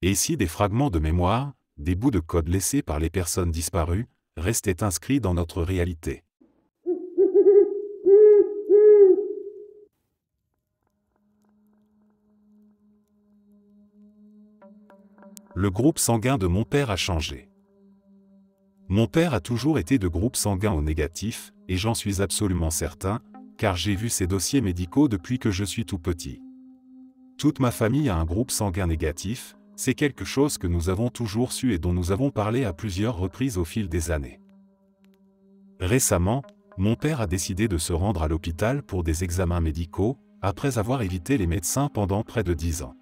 Et si des fragments de mémoire, des bouts de code laissés par les personnes disparues, restaient inscrits dans notre réalité? Le groupe sanguin de mon père a changé. Mon père a toujours été de groupe sanguin O négatif, et j'en suis absolument certain, car j'ai vu ses dossiers médicaux depuis que je suis tout petit. Toute ma famille a un groupe sanguin négatif, c'est quelque chose que nous avons toujours su et dont nous avons parlé à plusieurs reprises au fil des années. Récemment, mon père a décidé de se rendre à l'hôpital pour des examens médicaux, après avoir évité les médecins pendant près de 10 ans.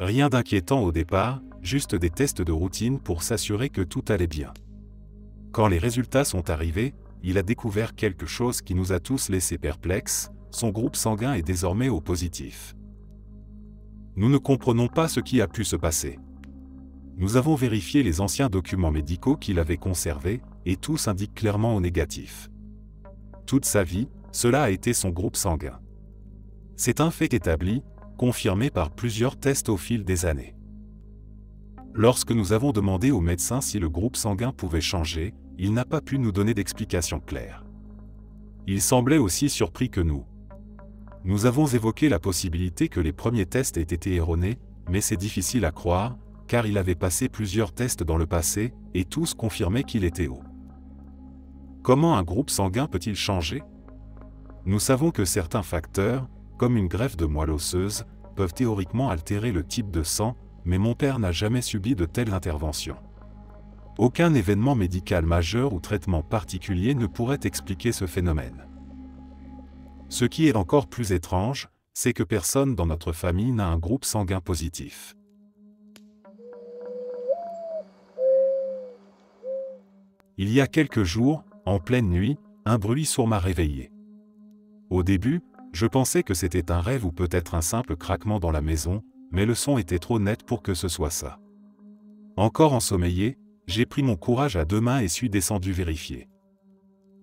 Rien d'inquiétant au départ, juste des tests de routine pour s'assurer que tout allait bien. Quand les résultats sont arrivés, il a découvert quelque chose qui nous a tous laissés perplexes, son groupe sanguin est désormais O positif. Nous ne comprenons pas ce qui a pu se passer. Nous avons vérifié les anciens documents médicaux qu'il avait conservés, et tous indiquent clairement O négatif. Toute sa vie, cela a été son groupe sanguin. C'est un fait établi, confirmé par plusieurs tests au fil des années. Lorsque nous avons demandé au médecin si le groupe sanguin pouvait changer, il n'a pas pu nous donner d'explication claire. Il semblait aussi surpris que nous. Nous avons évoqué la possibilité que les premiers tests aient été erronés, mais c'est difficile à croire, car il avait passé plusieurs tests dans le passé, et tous confirmaient qu'il était O. Comment un groupe sanguin peut-il changer? Nous savons que certains facteurs, comme une greffe de moelle osseuse, peuvent théoriquement altérer le type de sang, mais mon père n'a jamais subi de telles interventions. Aucun événement médical majeur ou traitement particulier ne pourrait expliquer ce phénomène. Ce qui est encore plus étrange, c'est que personne dans notre famille n'a un groupe sanguin positif. Il y a quelques jours, en pleine nuit, un bruit sourd m'a réveillé. Au début, je pensais que c'était un rêve ou peut-être un simple craquement dans la maison, mais le son était trop net pour que ce soit ça. Encore ensommeillé, j'ai pris mon courage à deux mains et suis descendu vérifier.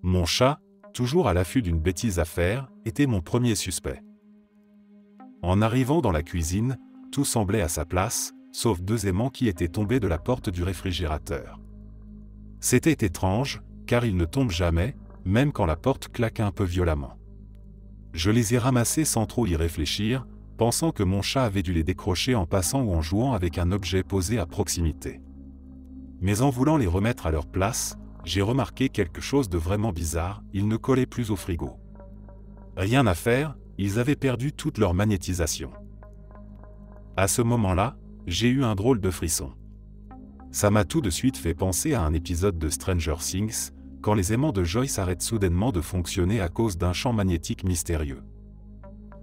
Mon chat, toujours à l'affût d'une bêtise à faire, était mon premier suspect. En arrivant dans la cuisine, tout semblait à sa place, sauf deux aimants qui étaient tombés de la porte du réfrigérateur. C'était étrange, car ils ne tombent jamais, même quand la porte claque un peu violemment. Je les ai ramassés sans trop y réfléchir, pensant que mon chat avait dû les décrocher en passant ou en jouant avec un objet posé à proximité. Mais en voulant les remettre à leur place, j'ai remarqué quelque chose de vraiment bizarre, ils ne collaient plus au frigo. Rien à faire, ils avaient perdu toute leur magnétisation. À ce moment-là, j'ai eu un drôle de frisson. Ça m'a tout de suite fait penser à un épisode de Stranger Things, quand les aimants de Joyce arrêtent soudainement de fonctionner à cause d'un champ magnétique mystérieux.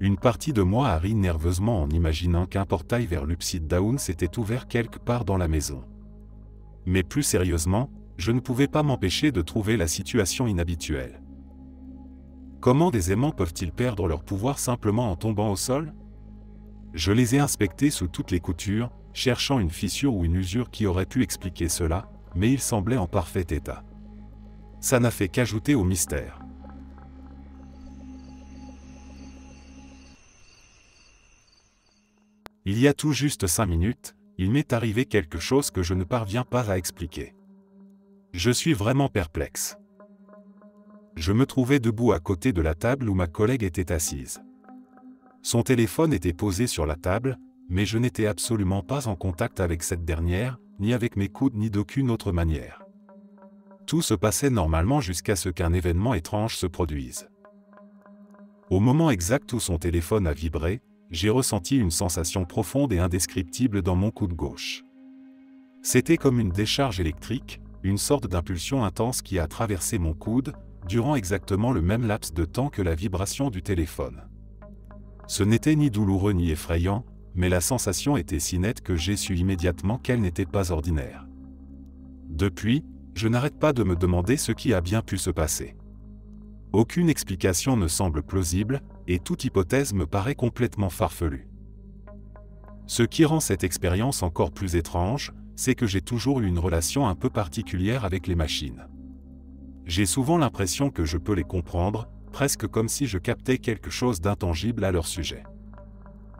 Une partie de moi a ri nerveusement en imaginant qu'un portail vers l'Upside Down s'était ouvert quelque part dans la maison. Mais plus sérieusement, je ne pouvais pas m'empêcher de trouver la situation inhabituelle. Comment des aimants peuvent-ils perdre leur pouvoir simplement en tombant au sol? Je les ai inspectés sous toutes les coutures, cherchant une fissure ou une usure qui aurait pu expliquer cela, mais ils semblaient en parfait état. Ça n'a fait qu'ajouter au mystère. Il y a tout juste 5 minutes, il m'est arrivé quelque chose que je ne parviens pas à expliquer. Je suis vraiment perplexe. Je me trouvais debout à côté de la table où ma collègue était assise. Son téléphone était posé sur la table, mais je n'étais absolument pas en contact avec cette dernière, ni avec mes coudes ni d'aucune autre manière. Tout se passait normalement jusqu'à ce qu'un événement étrange se produise. Au moment exact où son téléphone a vibré, j'ai ressenti une sensation profonde et indescriptible dans mon coude gauche. C'était comme une décharge électrique, une sorte d'impulsion intense qui a traversé mon coude, durant exactement le même laps de temps que la vibration du téléphone. Ce n'était ni douloureux ni effrayant, mais la sensation était si nette que j'ai su immédiatement qu'elle n'était pas ordinaire. Depuis, je n'arrête pas de me demander ce qui a bien pu se passer. Aucune explication ne semble plausible, et toute hypothèse me paraît complètement farfelue. Ce qui rend cette expérience encore plus étrange, c'est que j'ai toujours eu une relation un peu particulière avec les machines. J'ai souvent l'impression que je peux les comprendre, presque comme si je captais quelque chose d'intangible à leur sujet.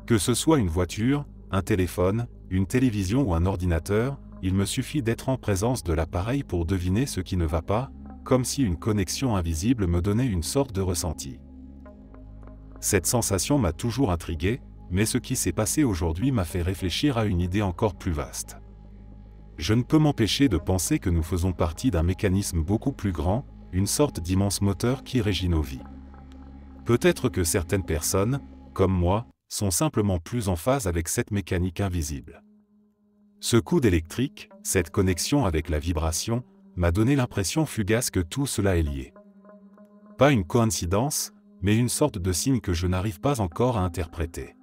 Que ce soit une voiture, un téléphone, une télévision ou un ordinateur, il me suffit d'être en présence de l'appareil pour deviner ce qui ne va pas, comme si une connexion invisible me donnait une sorte de ressenti. Cette sensation m'a toujours intrigué, mais ce qui s'est passé aujourd'hui m'a fait réfléchir à une idée encore plus vaste. Je ne peux m'empêcher de penser que nous faisons partie d'un mécanisme beaucoup plus grand, une sorte d'immense moteur qui régit nos vies. Peut-être que certaines personnes, comme moi, sont simplement plus en phase avec cette mécanique invisible. Ce coup d'électrique, cette connexion avec la vibration, m'a donné l'impression fugace que tout cela est lié. Pas une coïncidence, mais une sorte de signe que je n'arrive pas encore à interpréter.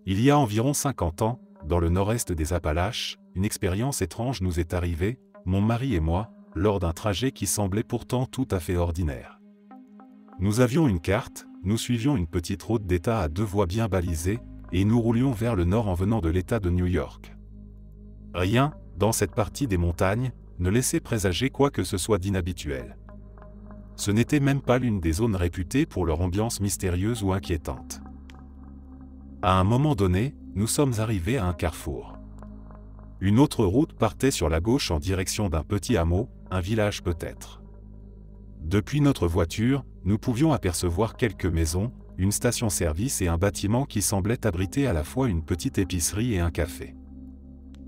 Il y a environ 50 ans, dans le nord-est des Appalaches, une expérience étrange nous est arrivée, mon mari et moi, lors d'un trajet qui semblait pourtant tout à fait ordinaire. Nous avions une carte, nous suivions une petite route d'État à 2 voies bien balisées, et nous roulions vers le nord en venant de l'État de New York. Rien, dans cette partie des montagnes, ne laissait présager quoi que ce soit d'inhabituel. Ce n'était même pas l'une des zones réputées pour leur ambiance mystérieuse ou inquiétante. À un moment donné, nous sommes arrivés à un carrefour. Une autre route partait sur la gauche en direction d'un petit hameau, un village peut-être. Depuis notre voiture, nous pouvions apercevoir quelques maisons, une station-service et un bâtiment qui semblait abriter à la fois une petite épicerie et un café.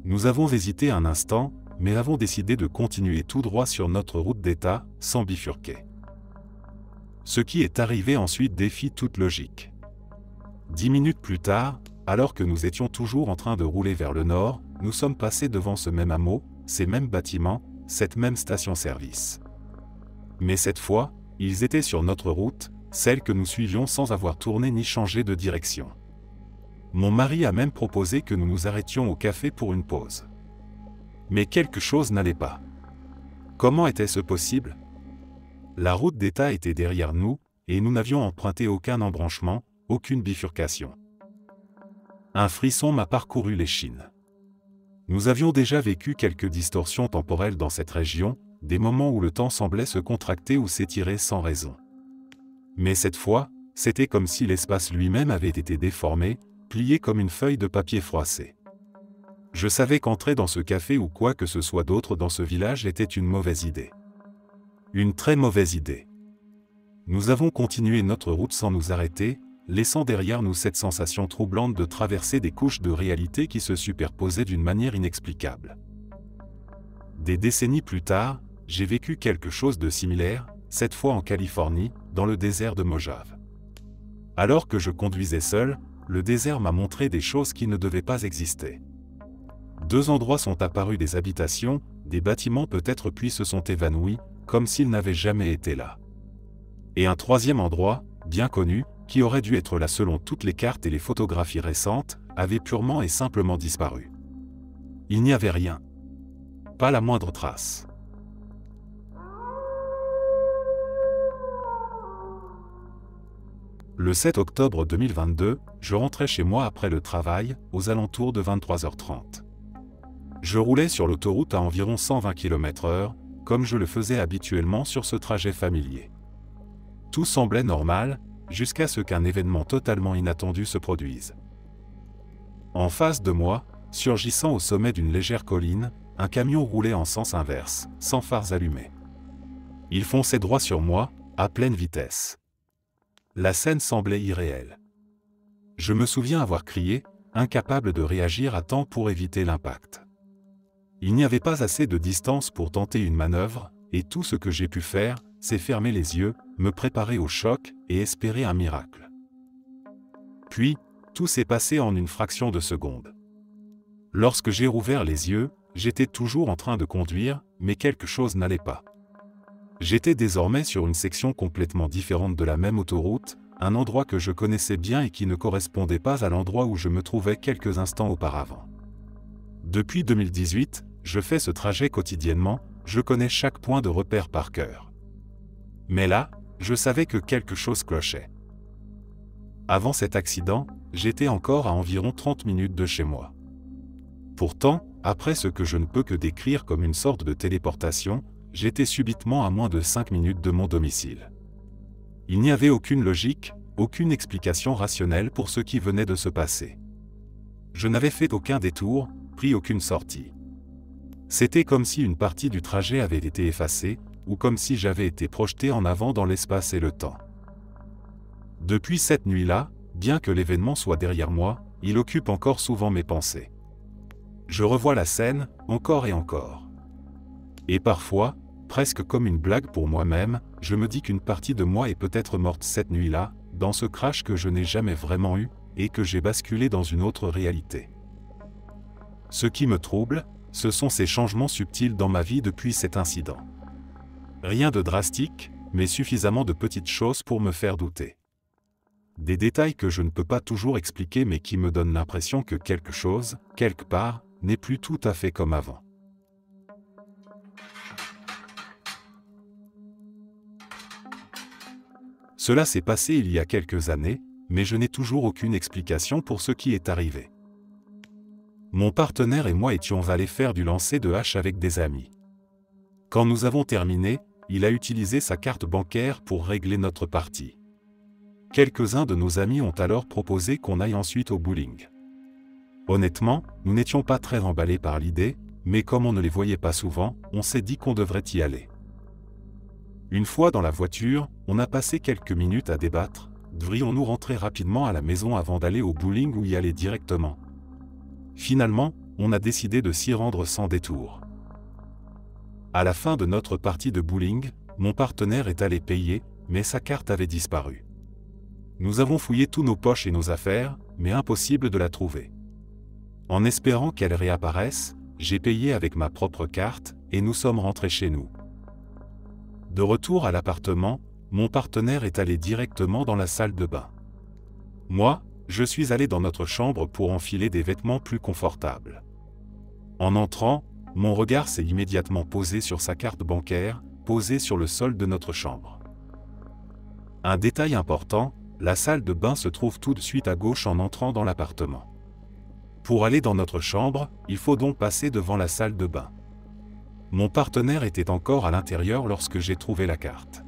Nous avons hésité un instant, mais avons décidé de continuer tout droit sur notre route d'État, sans bifurquer. Ce qui est arrivé ensuite défie toute logique. 10 minutes plus tard, alors que nous étions toujours en train de rouler vers le nord, nous sommes passés devant ce même hameau, ces mêmes bâtiments, cette même station-service. Mais cette fois, ils étaient sur notre route, celle que nous suivions sans avoir tourné ni changé de direction. Mon mari a même proposé que nous nous arrêtions au café pour une pause. Mais quelque chose n'allait pas. Comment était-ce possible? La route d'État était derrière nous, et nous n'avions emprunté aucun embranchement, aucune bifurcation. Un frisson m'a parcouru l'échine. Nous avions déjà vécu quelques distorsions temporelles dans cette région, des moments où le temps semblait se contracter ou s'étirer sans raison. Mais cette fois, c'était comme si l'espace lui-même avait été déformé, plié comme une feuille de papier froissée. Je savais qu'entrer dans ce café ou quoi que ce soit d'autre dans ce village était une mauvaise idée. Une très mauvaise idée. Nous avons continué notre route sans nous arrêter, laissant derrière nous cette sensation troublante de traverser des couches de réalité qui se superposaient d'une manière inexplicable. Des décennies plus tard, j'ai vécu quelque chose de similaire, cette fois en Californie, dans le désert de Mojave. Alors que je conduisais seul, le désert m'a montré des choses qui ne devaient pas exister. 2 endroits sont apparus des habitations, des bâtiments peut-être puis se sont évanouis, comme s'ils n'avaient jamais été là. Et un 3e endroit, bien connu, qui aurait dû être là selon toutes les cartes et les photographies récentes, avait purement et simplement disparu. Il n'y avait rien. Pas la moindre trace. Le 7 octobre 2022, je rentrais chez moi après le travail, aux alentours de 23h30. Je roulais sur l'autoroute à environ 120 km/h, comme je le faisais habituellement sur ce trajet familier. Tout semblait normal, jusqu'à ce qu'un événement totalement inattendu se produise. En face de moi, surgissant au sommet d'une légère colline, un camion roulait en sens inverse, sans phares allumés. Il fonçait droit sur moi, à pleine vitesse. La scène semblait irréelle. Je me souviens avoir crié, incapable de réagir à temps pour éviter l'impact. Il n'y avait pas assez de distance pour tenter une manœuvre, et tout ce que j'ai pu faire, c'est fermer les yeux, me préparer au choc et espérer un miracle. Puis, tout s'est passé en une fraction de seconde. Lorsque j'ai rouvert les yeux, j'étais toujours en train de conduire, mais quelque chose n'allait pas. J'étais désormais sur une section complètement différente de la même autoroute, un endroit que je connaissais bien et qui ne correspondait pas à l'endroit où je me trouvais quelques instants auparavant. Depuis 2018, je fais ce trajet quotidiennement, je connais chaque point de repère par cœur. Mais là, je savais que quelque chose clochait. Avant cet accident, j'étais encore à environ 30 minutes de chez moi. Pourtant, après ce que je ne peux que décrire comme une sorte de téléportation, j'étais subitement à moins de 5 minutes de mon domicile. Il n'y avait aucune logique, aucune explication rationnelle pour ce qui venait de se passer. Je n'avais fait aucun détour, pris aucune sortie. C'était comme si une partie du trajet avait été effacée, ou comme si j'avais été projeté en avant dans l'espace et le temps. Depuis cette nuit-là, bien que l'événement soit derrière moi, il occupe encore souvent mes pensées. Je revois la scène, encore et encore. Et parfois, presque comme une blague pour moi-même, je me dis qu'une partie de moi est peut-être morte cette nuit-là, dans ce crash que je n'ai jamais vraiment eu, et que j'ai basculé dans une autre réalité. Ce qui me trouble, ce sont ces changements subtils dans ma vie depuis cet incident. Rien de drastique, mais suffisamment de petites choses pour me faire douter. Des détails que je ne peux pas toujours expliquer mais qui me donnent l'impression que quelque chose, quelque part, n'est plus tout à fait comme avant. Cela s'est passé il y a quelques années, mais je n'ai toujours aucune explication pour ce qui est arrivé. Mon partenaire et moi étions allés faire du lancer de hache avec des amis. Quand nous avons terminé, il a utilisé sa carte bancaire pour régler notre partie. Quelques-uns de nos amis ont alors proposé qu'on aille ensuite au bowling. Honnêtement, nous n'étions pas très emballés par l'idée, mais comme on ne les voyait pas souvent, on s'est dit qu'on devrait y aller. Une fois dans la voiture, on a passé quelques minutes à débattre. Devrions-nous rentrer rapidement à la maison avant d'aller au bowling ou y aller directement? Finalement, on a décidé de s'y rendre sans détour. À la fin de notre partie de bowling, mon partenaire est allé payer, mais sa carte avait disparu. Nous avons fouillé tous nos poches et nos affaires, mais impossible de la trouver. En espérant qu'elle réapparaisse, j'ai payé avec ma propre carte, et nous sommes rentrés chez nous. De retour à l'appartement, mon partenaire est allé directement dans la salle de bain. Moi, je suis allé dans notre chambre pour enfiler des vêtements plus confortables. En entrant, mon regard s'est immédiatement posé sur sa carte bancaire, posée sur le sol de notre chambre. Un détail important, la salle de bain se trouve tout de suite à gauche en entrant dans l'appartement. Pour aller dans notre chambre, il faut donc passer devant la salle de bain. Mon partenaire était encore à l'intérieur lorsque j'ai trouvé la carte.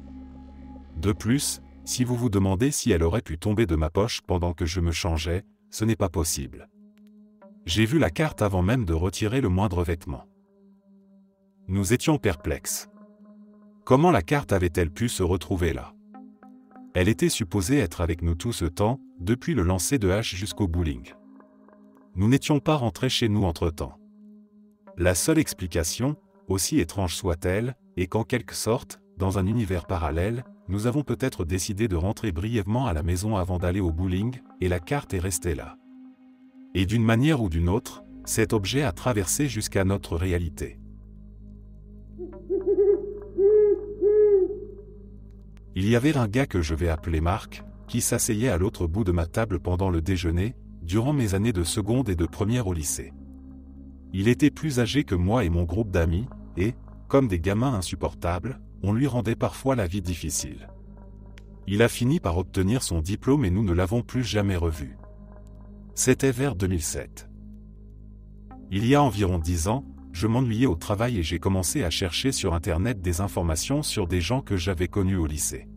De plus, si vous vous demandez si elle aurait pu tomber de ma poche pendant que je me changeais, ce n'est pas possible. J'ai vu la carte avant même de retirer le moindre vêtement. Nous étions perplexes. Comment la carte avait-elle pu se retrouver là? Elle était supposée être avec nous tout ce temps, depuis le lancer de hache jusqu'au bowling. Nous n'étions pas rentrés chez nous entre-temps. La seule explication, aussi étrange soit-elle, est qu'en quelque sorte, dans un univers parallèle, nous avons peut-être décidé de rentrer brièvement à la maison avant d'aller au bowling, et la carte est restée là. Et d'une manière ou d'une autre, cet objet a traversé jusqu'à notre réalité. Il y avait un gars que je vais appeler Marc, qui s'asseyait à l'autre bout de ma table pendant le déjeuner, durant mes années de seconde et de première au lycée. Il était plus âgé que moi et mon groupe d'amis, et, comme des gamins insupportables, on lui rendait parfois la vie difficile. Il a fini par obtenir son diplôme et nous ne l'avons plus jamais revu. C'était vers 2007. Il y a environ 10 ans, je m'ennuyais au travail et j'ai commencé à chercher sur Internet des informations sur des gens que j'avais connus au lycée.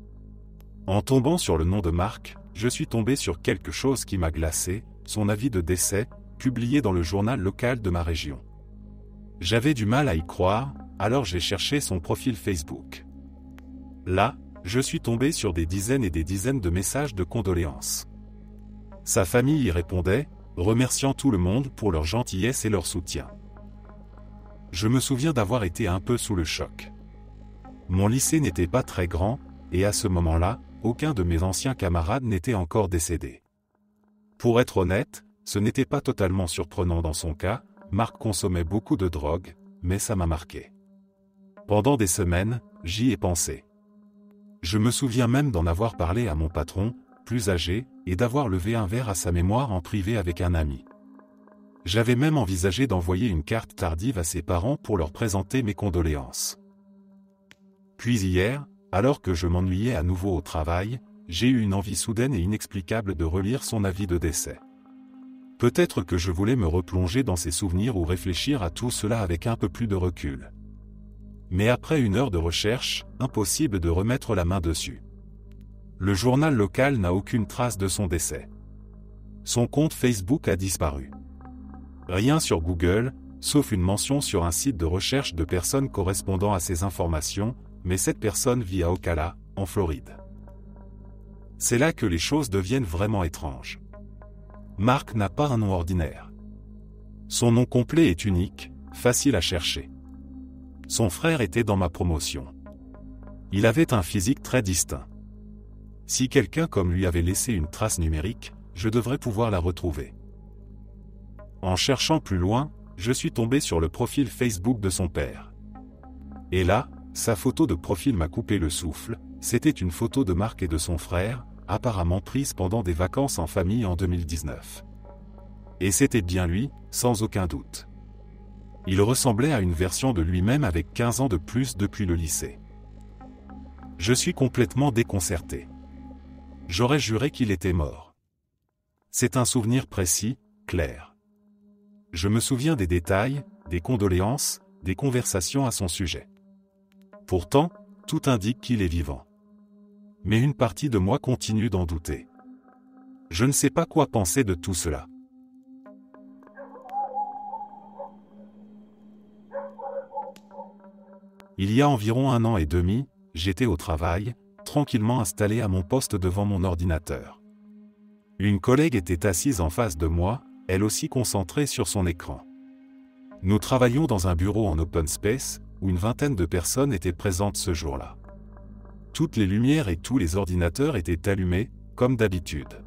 En tombant sur le nom de Marc, je suis tombé sur quelque chose qui m'a glacé, son avis de décès, publié dans le journal local de ma région. J'avais du mal à y croire, alors j'ai cherché son profil Facebook. Là, je suis tombé sur des dizaines et des dizaines de messages de condoléances. Sa famille y répondait, remerciant tout le monde pour leur gentillesse et leur soutien. Je me souviens d'avoir été un peu sous le choc. Mon lycée n'était pas très grand, et à ce moment-là, aucun de mes anciens camarades n'était encore décédé. Pour être honnête, ce n'était pas totalement surprenant dans son cas, Marc consommait beaucoup de drogue, mais ça m'a marqué. Pendant des semaines, j'y ai pensé. Je me souviens même d'en avoir parlé à mon patron, plus âgé, et d'avoir levé un verre à sa mémoire en privé avec un ami. J'avais même envisagé d'envoyer une carte tardive à ses parents pour leur présenter mes condoléances. Puis hier, alors que je m'ennuyais à nouveau au travail, j'ai eu une envie soudaine et inexplicable de relire son avis de décès. Peut-être que je voulais me replonger dans ses souvenirs ou réfléchir à tout cela avec un peu plus de recul. Mais après 1 heure de recherche, impossible de remettre la main dessus. Le journal local n'a aucune trace de son décès. Son compte Facebook a disparu. Rien sur Google, sauf une mention sur un site de recherche de personnes correspondant à ces informations, mais cette personne vit à Ocala, en Floride. C'est là que les choses deviennent vraiment étranges. Marc n'a pas un nom ordinaire. Son nom complet est unique, facile à chercher. Son frère était dans ma promotion. Il avait un physique très distinct. Si quelqu'un comme lui avait laissé une trace numérique, je devrais pouvoir la retrouver. En cherchant plus loin, je suis tombé sur le profil Facebook de son père. Et là, sa photo de profil m'a coupé le souffle, c'était une photo de Marc et de son frère, apparemment prise pendant des vacances en famille en 2019. Et c'était bien lui, sans aucun doute. Il ressemblait à une version de lui-même avec 15 ans de plus depuis le lycée. Je suis complètement déconcerté. J'aurais juré qu'il était mort. C'est un souvenir précis, clair. Je me souviens des détails, des condoléances, des conversations à son sujet. Pourtant, tout indique qu'il est vivant. Mais une partie de moi continue d'en douter. Je ne sais pas quoi penser de tout cela. Il y a environ 1 an et demi, j'étais au travail, tranquillement installé à mon poste devant mon ordinateur. Une collègue était assise en face de moi, elle aussi concentrée sur son écran. Nous travaillions dans un bureau en open space, où une vingtaine de personnes étaient présentes ce jour-là. Toutes les lumières et tous les ordinateurs étaient allumés, comme d'habitude.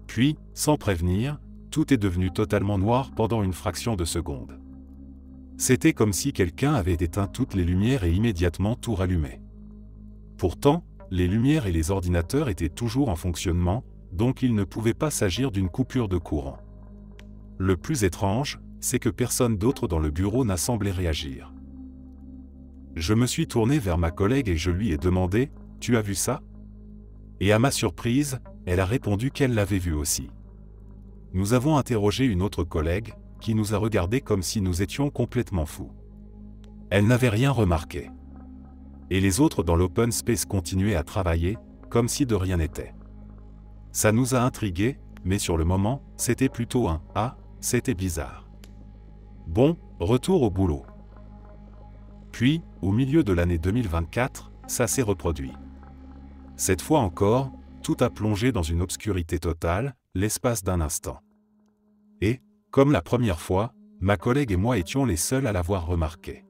Puis, sans prévenir, tout est devenu totalement noir pendant une fraction de seconde. C'était comme si quelqu'un avait éteint toutes les lumières et immédiatement tout rallumé. Pourtant, les lumières et les ordinateurs étaient toujours en fonctionnement, donc il ne pouvait pas s'agir d'une coupure de courant. Le plus étrange, c'est que personne d'autre dans le bureau n'a semblé réagir. Je me suis tourné vers ma collègue et je lui ai demandé « Tu as vu ça ?» Et à ma surprise, elle a répondu qu'elle l'avait vu aussi. Nous avons interrogé une autre collègue, qui nous a regardés comme si nous étions complètement fous. Elle n'avait rien remarqué. Et les autres dans l'open space continuaient à travailler, comme si de rien n'était. Ça nous a intrigués, mais sur le moment, c'était plutôt un « Ah, c'était bizarre ». Bon, retour au boulot. Puis, au milieu de l'année 2024, ça s'est reproduit. Cette fois encore, tout a plongé dans une obscurité totale, l'espace d'un instant. Et, comme la première fois, ma collègue et moi étions les seuls à l'avoir remarqué.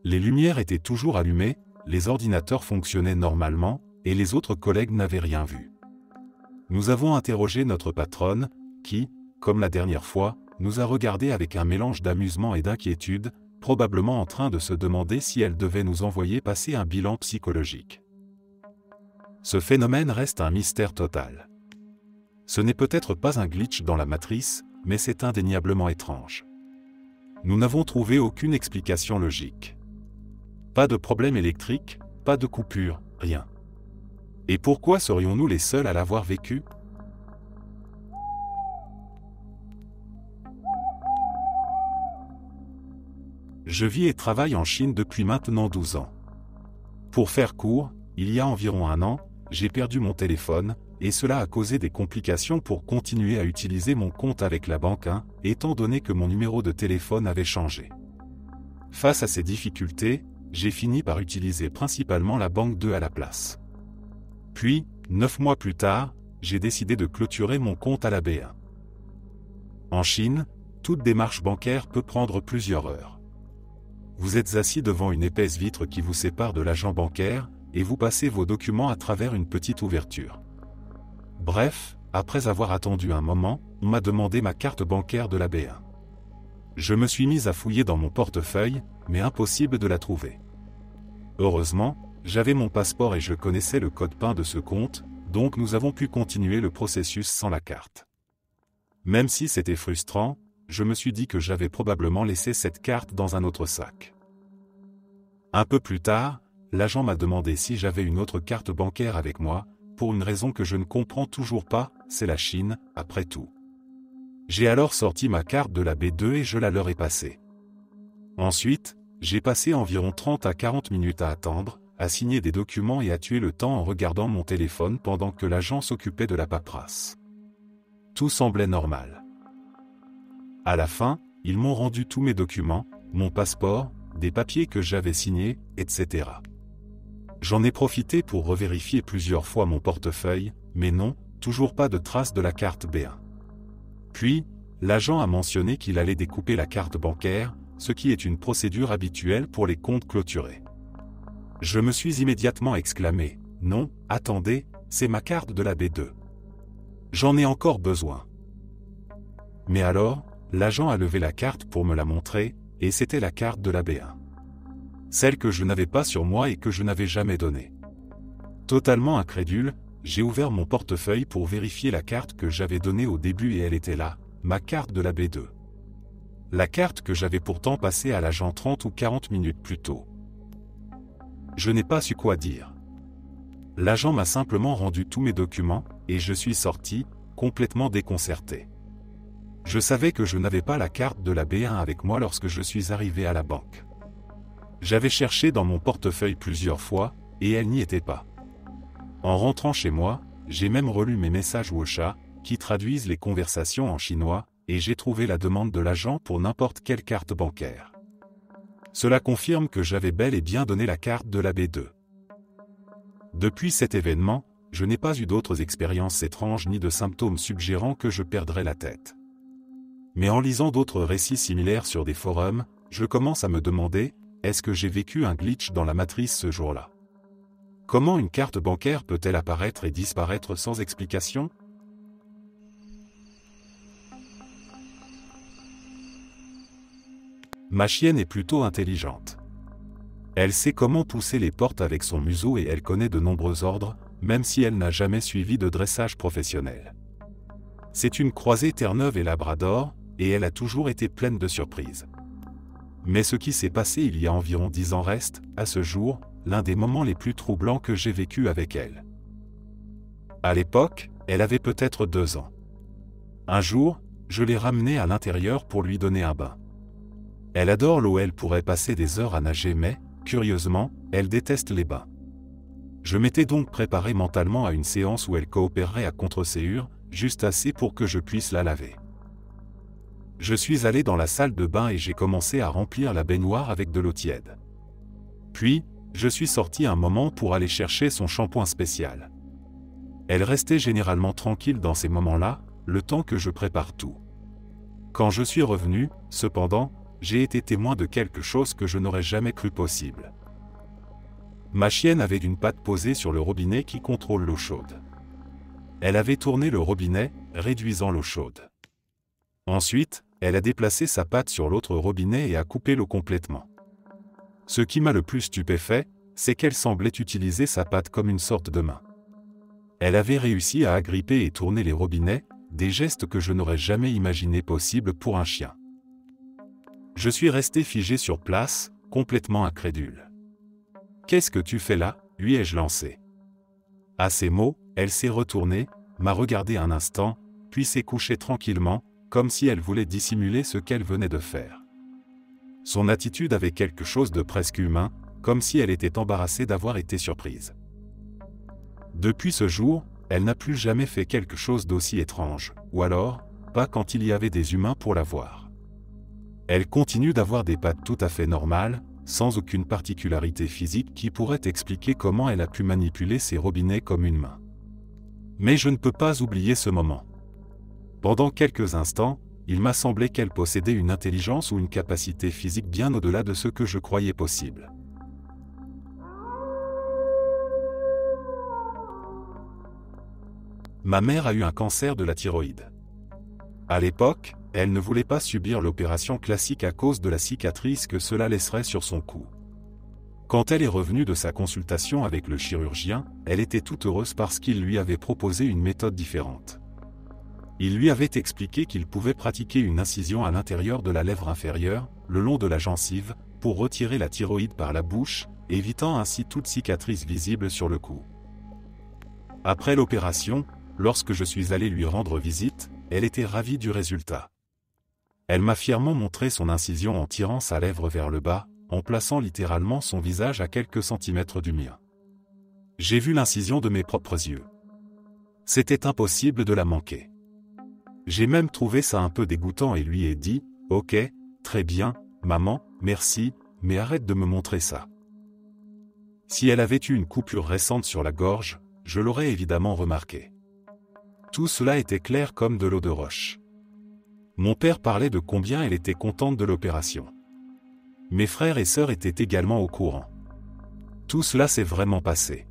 Les lumières étaient toujours allumées, les ordinateurs fonctionnaient normalement, et les autres collègues n'avaient rien vu. Nous avons interrogé notre patronne, qui, comme la dernière fois, nous a regardés avec un mélange d'amusement et d'inquiétude, probablement en train de se demander si elle devait nous envoyer passer un bilan psychologique. Ce phénomène reste un mystère total. Ce n'est peut-être pas un glitch dans la matrice, mais c'est indéniablement étrange. Nous n'avons trouvé aucune explication logique. Pas de problème électrique, pas de coupure, rien. Et pourquoi serions-nous les seuls à l'avoir vécu ? Je vis et travaille en Chine depuis maintenant 12 ans. Pour faire court, il y a environ 1 an, j'ai perdu mon téléphone, et cela a causé des complications pour continuer à utiliser mon compte avec la banque 1, étant donné que mon numéro de téléphone avait changé. Face à ces difficultés, j'ai fini par utiliser principalement la banque 2 à la place. Puis, 9 mois plus tard, j'ai décidé de clôturer mon compte à la B1. En Chine, toute démarche bancaire peut prendre plusieurs heures. Vous êtes assis devant une épaisse vitre qui vous sépare de l'agent bancaire, et vous passez vos documents à travers une petite ouverture. Bref, après avoir attendu un moment, on m'a demandé ma carte bancaire de la B1. Je me suis mis à fouiller dans mon portefeuille, mais impossible de la trouver. Heureusement, j'avais mon passeport et je connaissais le code PIN de ce compte, donc nous avons pu continuer le processus sans la carte. Même si c'était frustrant, je me suis dit que j'avais probablement laissé cette carte dans un autre sac. Un peu plus tard, l'agent m'a demandé si j'avais une autre carte bancaire avec moi, pour une raison que je ne comprends toujours pas, c'est la Chine, après tout. J'ai alors sorti ma carte de la B2 et je la leur ai passée. Ensuite, j'ai passé environ 30 à 40 minutes à attendre, à signer des documents et à tuer le temps en regardant mon téléphone pendant que l'agent s'occupait de la paperasse. Tout semblait normal. À la fin, ils m'ont rendu tous mes documents, mon passeport, des papiers que j'avais signés, etc. J'en ai profité pour revérifier plusieurs fois mon portefeuille, mais non, toujours pas de trace de la carte B1. Puis, l'agent a mentionné qu'il allait découper la carte bancaire, ce qui est une procédure habituelle pour les comptes clôturés. Je me suis immédiatement exclamé « Non, attendez, c'est ma carte de la B2. J'en ai encore besoin. » Mais alors, l'agent a levé la carte pour me la montrer, et c'était la carte de la B1. Celle que je n'avais pas sur moi et que je n'avais jamais donnée. Totalement incrédule, j'ai ouvert mon portefeuille pour vérifier la carte que j'avais donnée au début et elle était là, ma carte de la B2. La carte que j'avais pourtant passée à l'agent 30 ou 40 minutes plus tôt. Je n'ai pas su quoi dire. L'agent m'a simplement rendu tous mes documents, et je suis sorti, complètement déconcerté. Je savais que je n'avais pas la carte de la B1 avec moi lorsque je suis arrivé à la banque. J'avais cherché dans mon portefeuille plusieurs fois, et elle n'y était pas. En rentrant chez moi, j'ai même relu mes messages WhatsApp, qui traduisent les conversations en chinois, et j'ai trouvé la demande de l'agent pour n'importe quelle carte bancaire. Cela confirme que j'avais bel et bien donné la carte de la B2. Depuis cet événement, je n'ai pas eu d'autres expériences étranges ni de symptômes suggérant que je perdrais la tête. Mais en lisant d'autres récits similaires sur des forums, je commence à me demander, est-ce que j'ai vécu un glitch dans la matrice ce jour-là? Comment une carte bancaire peut-elle apparaître et disparaître sans explication? Ma chienne est plutôt intelligente. Elle sait comment pousser les portes avec son museau et elle connaît de nombreux ordres, même si elle n'a jamais suivi de dressage professionnel. C'est une croisée Terre-Neuve et Labrador, et elle a toujours été pleine de surprises. Mais ce qui s'est passé il y a environ 10 ans reste, à ce jour, l'un des moments les plus troublants que j'ai vécu avec elle. À l'époque, elle avait peut-être 2 ans. Un jour, je l'ai ramenée à l'intérieur pour lui donner un bain. Elle adore l'eau, elle pourrait passer des heures à nager mais, curieusement, elle déteste les bains. Je m'étais donc préparé mentalement à une séance où elle coopérerait à contre-séhure, juste assez pour que je puisse la laver. Je suis allé dans la salle de bain et j'ai commencé à remplir la baignoire avec de l'eau tiède. Puis, je suis sorti un moment pour aller chercher son shampoing spécial. Elle restait généralement tranquille dans ces moments-là, le temps que je prépare tout. Quand je suis revenu, cependant, j'ai été témoin de quelque chose que je n'aurais jamais cru possible. Ma chienne avait une patte posée sur le robinet qui contrôle l'eau chaude. Elle avait tourné le robinet, réduisant l'eau chaude. Ensuite, elle a déplacé sa patte sur l'autre robinet et a coupé l'eau complètement. Ce qui m'a le plus stupéfait, c'est qu'elle semblait utiliser sa patte comme une sorte de main. Elle avait réussi à agripper et tourner les robinets, des gestes que je n'aurais jamais imaginé possibles pour un chien. Je suis resté figé sur place, complètement incrédule. « Qu'est-ce que tu fais là ?» lui ai-je lancé. À ces mots, elle s'est retournée, m'a regardé un instant, puis s'est couchée tranquillement, comme si elle voulait dissimuler ce qu'elle venait de faire. Son attitude avait quelque chose de presque humain, comme si elle était embarrassée d'avoir été surprise. Depuis ce jour, elle n'a plus jamais fait quelque chose d'aussi étrange, ou alors, pas quand il y avait des humains pour la voir. Elle continue d'avoir des pattes tout à fait normales, sans aucune particularité physique qui pourrait expliquer comment elle a pu manipuler ses robinets comme une main. Mais je ne peux pas oublier ce moment. Pendant quelques instants, il m'a semblé qu'elle possédait une intelligence ou une capacité physique bien au-delà de ce que je croyais possible. Ma mère a eu un cancer de la thyroïde. À l'époque, elle ne voulait pas subir l'opération classique à cause de la cicatrice que cela laisserait sur son cou. Quand elle est revenue de sa consultation avec le chirurgien, elle était toute heureuse parce qu'il lui avait proposé une méthode différente. Il lui avait expliqué qu'il pouvait pratiquer une incision à l'intérieur de la lèvre inférieure, le long de la gencive, pour retirer la thyroïde par la bouche, évitant ainsi toute cicatrice visible sur le cou. Après l'opération, lorsque je suis allé lui rendre visite, elle était ravie du résultat. Elle m'a fièrement montré son incision en tirant sa lèvre vers le bas, en plaçant littéralement son visage à quelques centimètres du mien. J'ai vu l'incision de mes propres yeux. C'était impossible de la manquer. J'ai même trouvé ça un peu dégoûtant et lui ai dit « Ok, très bien, maman, merci, mais arrête de me montrer ça. » Si elle avait eu une coupure récente sur la gorge, je l'aurais évidemment remarqué. Tout cela était clair comme de l'eau de roche. Mon père parlait de combien elle était contente de l'opération. Mes frères et sœurs étaient également au courant. Tout cela s'est vraiment passé.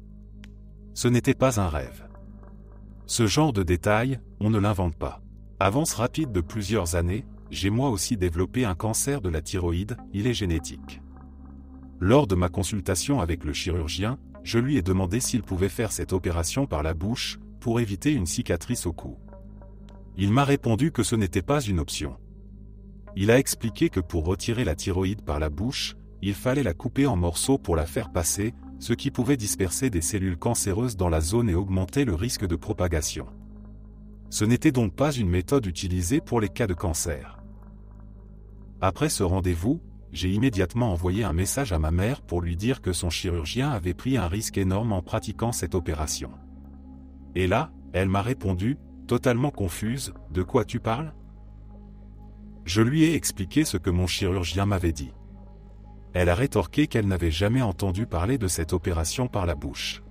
Ce n'était pas un rêve. Ce genre de détails, on ne l'invente pas. Avance rapide de plusieurs années, j'ai moi aussi développé un cancer de la thyroïde, il est génétique. Lors de ma consultation avec le chirurgien, je lui ai demandé s'il pouvait faire cette opération par la bouche, pour éviter une cicatrice au cou. Il m'a répondu que ce n'était pas une option. Il a expliqué que pour retirer la thyroïde par la bouche, il fallait la couper en morceaux pour la faire passer, ce qui pouvait disperser des cellules cancéreuses dans la zone et augmenter le risque de propagation. Ce n'était donc pas une méthode utilisée pour les cas de cancer. Après ce rendez-vous, j'ai immédiatement envoyé un message à ma mère pour lui dire que son chirurgien avait pris un risque énorme en pratiquant cette opération. Et là, elle m'a répondu, totalement confuse, « De quoi tu parles ?» Je lui ai expliqué ce que mon chirurgien m'avait dit. Elle a rétorqué qu'elle n'avait jamais entendu parler de cette opération par la bouche.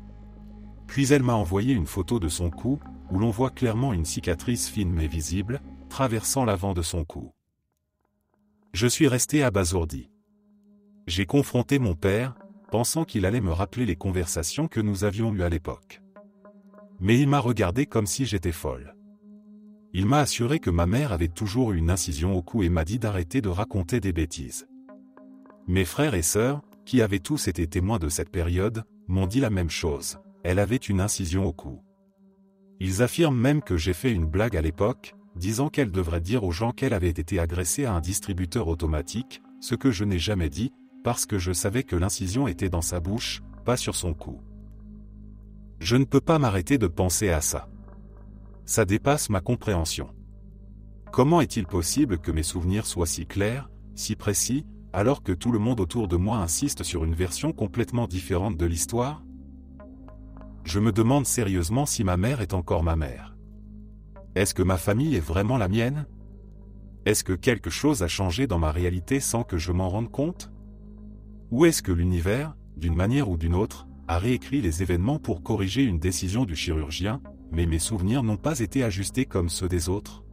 Puis elle m'a envoyé une photo de son cou, où l'on voit clairement une cicatrice fine mais visible, traversant l'avant de son cou. Je suis resté abasourdi. J'ai confronté mon père, pensant qu'il allait me rappeler les conversations que nous avions eues à l'époque. Mais il m'a regardé comme si j'étais folle. Il m'a assuré que ma mère avait toujours eu une incision au cou et m'a dit d'arrêter de raconter des bêtises. Mes frères et sœurs, qui avaient tous été témoins de cette période, m'ont dit la même chose, elle avait une incision au cou. Ils affirment même que j'ai fait une blague à l'époque, disant qu'elle devrait dire aux gens qu'elle avait été agressée à un distributeur automatique, ce que je n'ai jamais dit, parce que je savais que l'incision était dans sa bouche, pas sur son cou. Je ne peux pas m'arrêter de penser à ça. Ça dépasse ma compréhension. Comment est-il possible que mes souvenirs soient si clairs, si précis, alors que tout le monde autour de moi insiste sur une version complètement différente de l'histoire ? Je me demande sérieusement si ma mère est encore ma mère. Est-ce que ma famille est vraiment la mienne ? Est-ce que quelque chose a changé dans ma réalité sans que je m'en rende compte ? Ou est-ce que l'univers, d'une manière ou d'une autre, a réécrit les événements pour corriger une décision du chirurgien, mais mes souvenirs n'ont pas été ajustés comme ceux des autres ?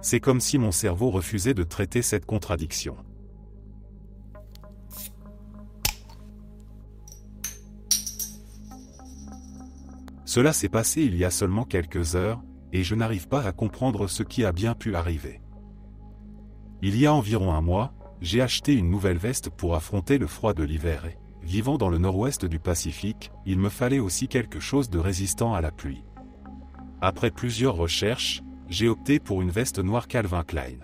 C'est comme si mon cerveau refusait de traiter cette contradiction. Cela s'est passé il y a seulement quelques heures, et je n'arrive pas à comprendre ce qui a bien pu arriver. Il y a environ un mois, j'ai acheté une nouvelle veste pour affronter le froid de l'hiver et, vivant dans le nord-ouest du Pacifique, il me fallait aussi quelque chose de résistant à la pluie. Après plusieurs recherches, j'ai opté pour une veste noire Calvin Klein.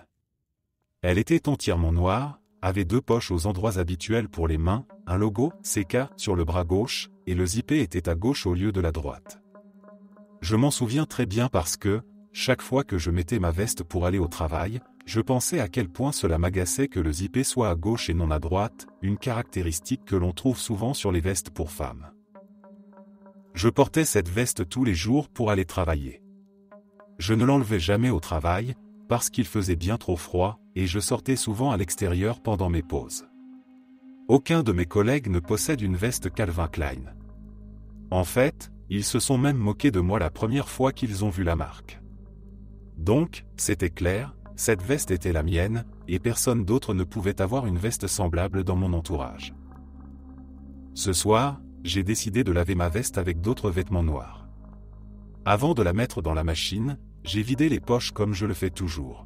Elle était entièrement noire, avait 2 poches aux endroits habituels pour les mains, un logo « CK » sur le bras gauche, et le zippé était à gauche au lieu de la droite. Je m'en souviens très bien parce que, chaque fois que je mettais ma veste pour aller au travail, je pensais à quel point cela m'agaçait que le zippé soit à gauche et non à droite, une caractéristique que l'on trouve souvent sur les vestes pour femmes. Je portais cette veste tous les jours pour aller travailler. Je ne l'enlevais jamais au travail, parce qu'il faisait bien trop froid, et je sortais souvent à l'extérieur pendant mes pauses. Aucun de mes collègues ne possède une veste Calvin Klein. En fait, ils se sont même moqués de moi la première fois qu'ils ont vu la marque. Donc, c'était clair, cette veste était la mienne, et personne d'autre ne pouvait avoir une veste semblable dans mon entourage. Ce soir, j'ai décidé de laver ma veste avec d'autres vêtements noirs. Avant de la mettre dans la machine, j'ai vidé les poches comme je le fais toujours.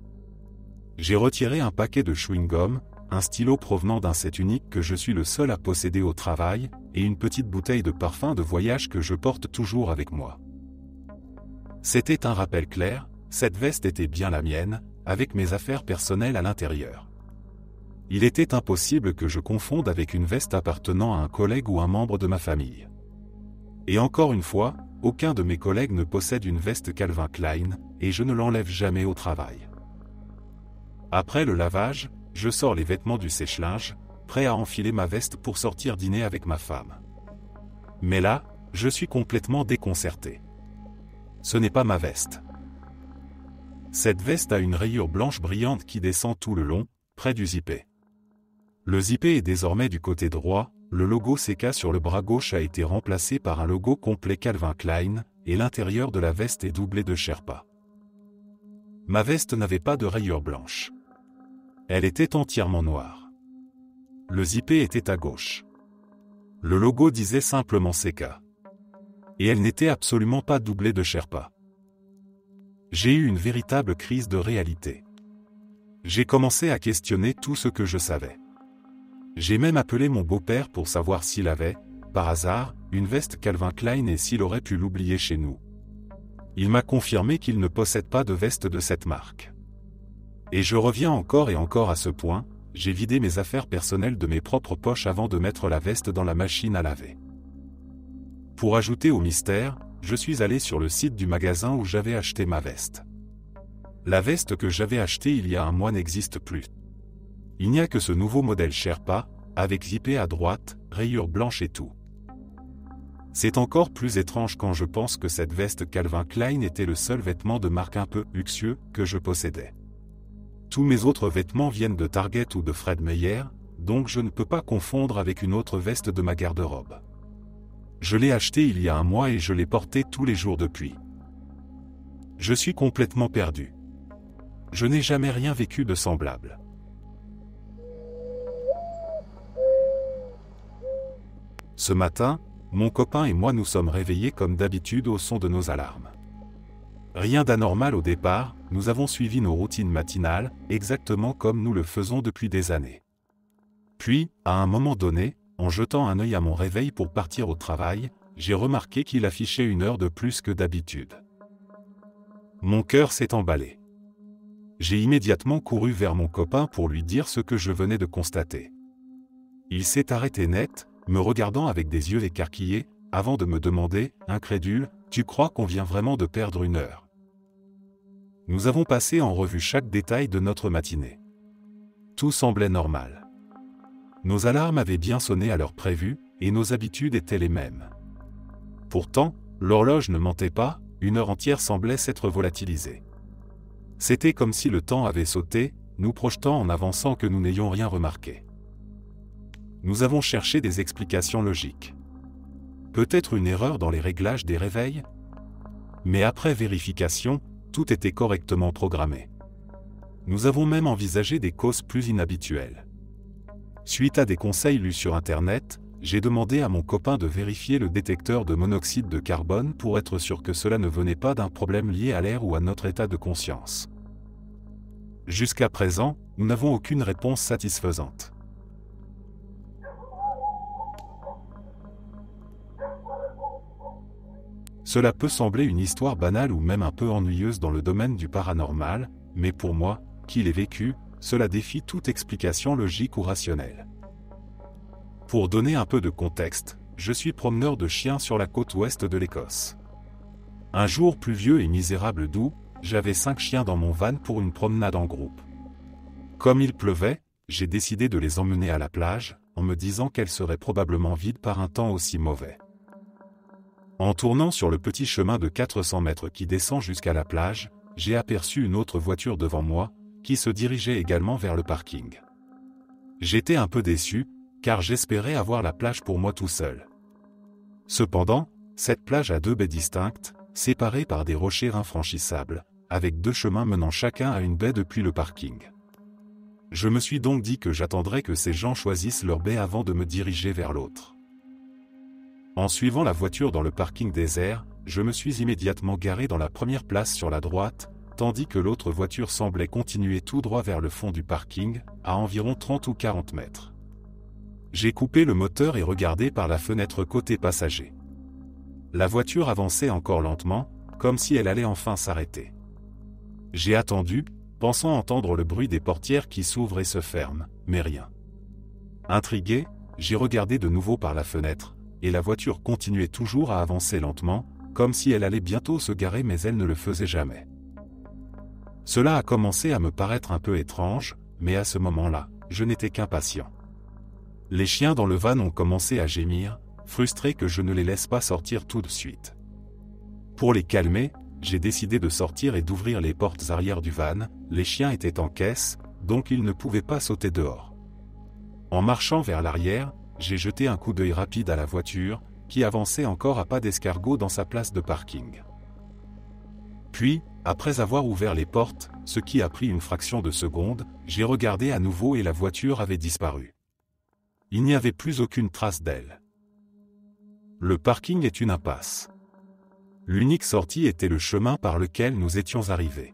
J'ai retiré un paquet de chewing-gum, un stylo provenant d'un set unique que je suis le seul à posséder au travail, et une petite bouteille de parfum de voyage que je porte toujours avec moi. C'était un rappel clair, cette veste était bien la mienne, avec mes affaires personnelles à l'intérieur. Il était impossible que je confonde avec une veste appartenant à un collègue ou un membre de ma famille. Et encore une fois, aucun de mes collègues ne possède une veste Calvin Klein, et je ne l'enlève jamais au travail. Après le lavage, je sors les vêtements du sèche-linge, prêt à enfiler ma veste pour sortir dîner avec ma femme. Mais là, je suis complètement déconcerté. Ce n'est pas ma veste. Cette veste a une rayure blanche brillante qui descend tout le long, près du zippé. Le zippé est désormais du côté droit, le logo CK sur le bras gauche a été remplacé par un logo complet Calvin Klein, et l'intérieur de la veste est doublé de Sherpa. Ma veste n'avait pas de rayure blanche. Elle était entièrement noire. Le zippé était à gauche. Le logo disait simplement CK. Et elle n'était absolument pas doublée de Sherpa. J'ai eu une véritable crise de réalité. J'ai commencé à questionner tout ce que je savais. J'ai même appelé mon beau-père pour savoir s'il avait, par hasard, une veste Calvin Klein et s'il aurait pu l'oublier chez nous. Il m'a confirmé qu'il ne possède pas de veste de cette marque. Et je reviens encore et encore à ce point, j'ai vidé mes affaires personnelles de mes propres poches avant de mettre la veste dans la machine à laver. Pour ajouter au mystère, je suis allé sur le site du magasin où j'avais acheté ma veste. La veste que j'avais achetée il y a un mois n'existe plus. Il n'y a que ce nouveau modèle Sherpa, avec zippé à droite, rayures blanches et tout. C'est encore plus étrange quand je pense que cette veste Calvin Klein était le seul vêtement de marque un peu luxueux que je possédais. Tous mes autres vêtements viennent de Target ou de Fred Meyer, donc je ne peux pas confondre avec une autre veste de ma garde-robe. Je l'ai achetée il y a un mois et je l'ai portée tous les jours depuis. Je suis complètement perdu. Je n'ai jamais rien vécu de semblable. Ce matin, mon copain et moi nous sommes réveillés comme d'habitude au son de nos alarmes. Rien d'anormal au départ, nous avons suivi nos routines matinales, exactement comme nous le faisons depuis des années. Puis, à un moment donné, en jetant un œil à mon réveil pour partir au travail, j'ai remarqué qu'il affichait une heure de plus que d'habitude. Mon cœur s'est emballé. J'ai immédiatement couru vers mon copain pour lui dire ce que je venais de constater. Il s'est arrêté net, me regardant avec des yeux écarquillés, avant de me demander, incrédule, « Tu crois qu'on vient vraiment de perdre une heure ?» Nous avons passé en revue chaque détail de notre matinée. Tout semblait normal. Nos alarmes avaient bien sonné à l'heure prévue, et nos habitudes étaient les mêmes. Pourtant, l'horloge ne mentait pas, une heure entière semblait s'être volatilisée. C'était comme si le temps avait sauté, nous projetant en avant sans que nous n'ayons rien remarqué. Nous avons cherché des explications logiques. Peut-être une erreur dans les réglages des réveils ? Mais après vérification, tout était correctement programmé. Nous avons même envisagé des causes plus inhabituelles. Suite à des conseils lus sur Internet, j'ai demandé à mon copain de vérifier le détecteur de monoxyde de carbone pour être sûr que cela ne venait pas d'un problème lié à l'air ou à notre état de conscience. Jusqu'à présent, nous n'avons aucune réponse satisfaisante. Cela peut sembler une histoire banale ou même un peu ennuyeuse dans le domaine du paranormal, mais pour moi, qui l'ai vécu, cela défie toute explication logique ou rationnelle. Pour donner un peu de contexte, je suis promeneur de chiens sur la côte ouest de l'Écosse. Un jour pluvieux et misérable d'août, j'avais 5 chiens dans mon van pour une promenade en groupe. Comme il pleuvait, j'ai décidé de les emmener à la plage, en me disant qu'elle serait probablement vide par un temps aussi mauvais. En tournant sur le petit chemin de 400 mètres qui descend jusqu'à la plage, j'ai aperçu une autre voiture devant moi, qui se dirigeait également vers le parking. J'étais un peu déçu, car j'espérais avoir la plage pour moi tout seul. Cependant, cette plage a 2 baies distinctes, séparées par des rochers infranchissables, avec 2 chemins menant chacun à une baie depuis le parking. Je me suis donc dit que j'attendrais que ces gens choisissent leur baie avant de me diriger vers l'autre. En suivant la voiture dans le parking désert, je me suis immédiatement garé dans la première place sur la droite, tandis que l'autre voiture semblait continuer tout droit vers le fond du parking, à environ 30 ou 40 mètres. J'ai coupé le moteur et regardé par la fenêtre côté passager. La voiture avançait encore lentement, comme si elle allait enfin s'arrêter. J'ai attendu, pensant entendre le bruit des portières qui s'ouvrent et se ferment, mais rien. Intrigué, j'ai regardé de nouveau par la fenêtre, et la voiture continuait toujours à avancer lentement, comme si elle allait bientôt se garer mais elle ne le faisait jamais. Cela a commencé à me paraître un peu étrange, mais à ce moment-là, je n'étais qu'impatient. Les chiens dans le van ont commencé à gémir, frustrés que je ne les laisse pas sortir tout de suite. Pour les calmer, j'ai décidé de sortir et d'ouvrir les portes arrière du van. Les chiens étaient en caisse, donc ils ne pouvaient pas sauter dehors. En marchant vers l'arrière, j'ai jeté un coup d'œil rapide à la voiture, qui avançait encore à pas d'escargot dans sa place de parking. Puis, après avoir ouvert les portes, ce qui a pris une fraction de seconde, j'ai regardé à nouveau et la voiture avait disparu. Il n'y avait plus aucune trace d'elle. Le parking est une impasse. L'unique sortie était le chemin par lequel nous étions arrivés.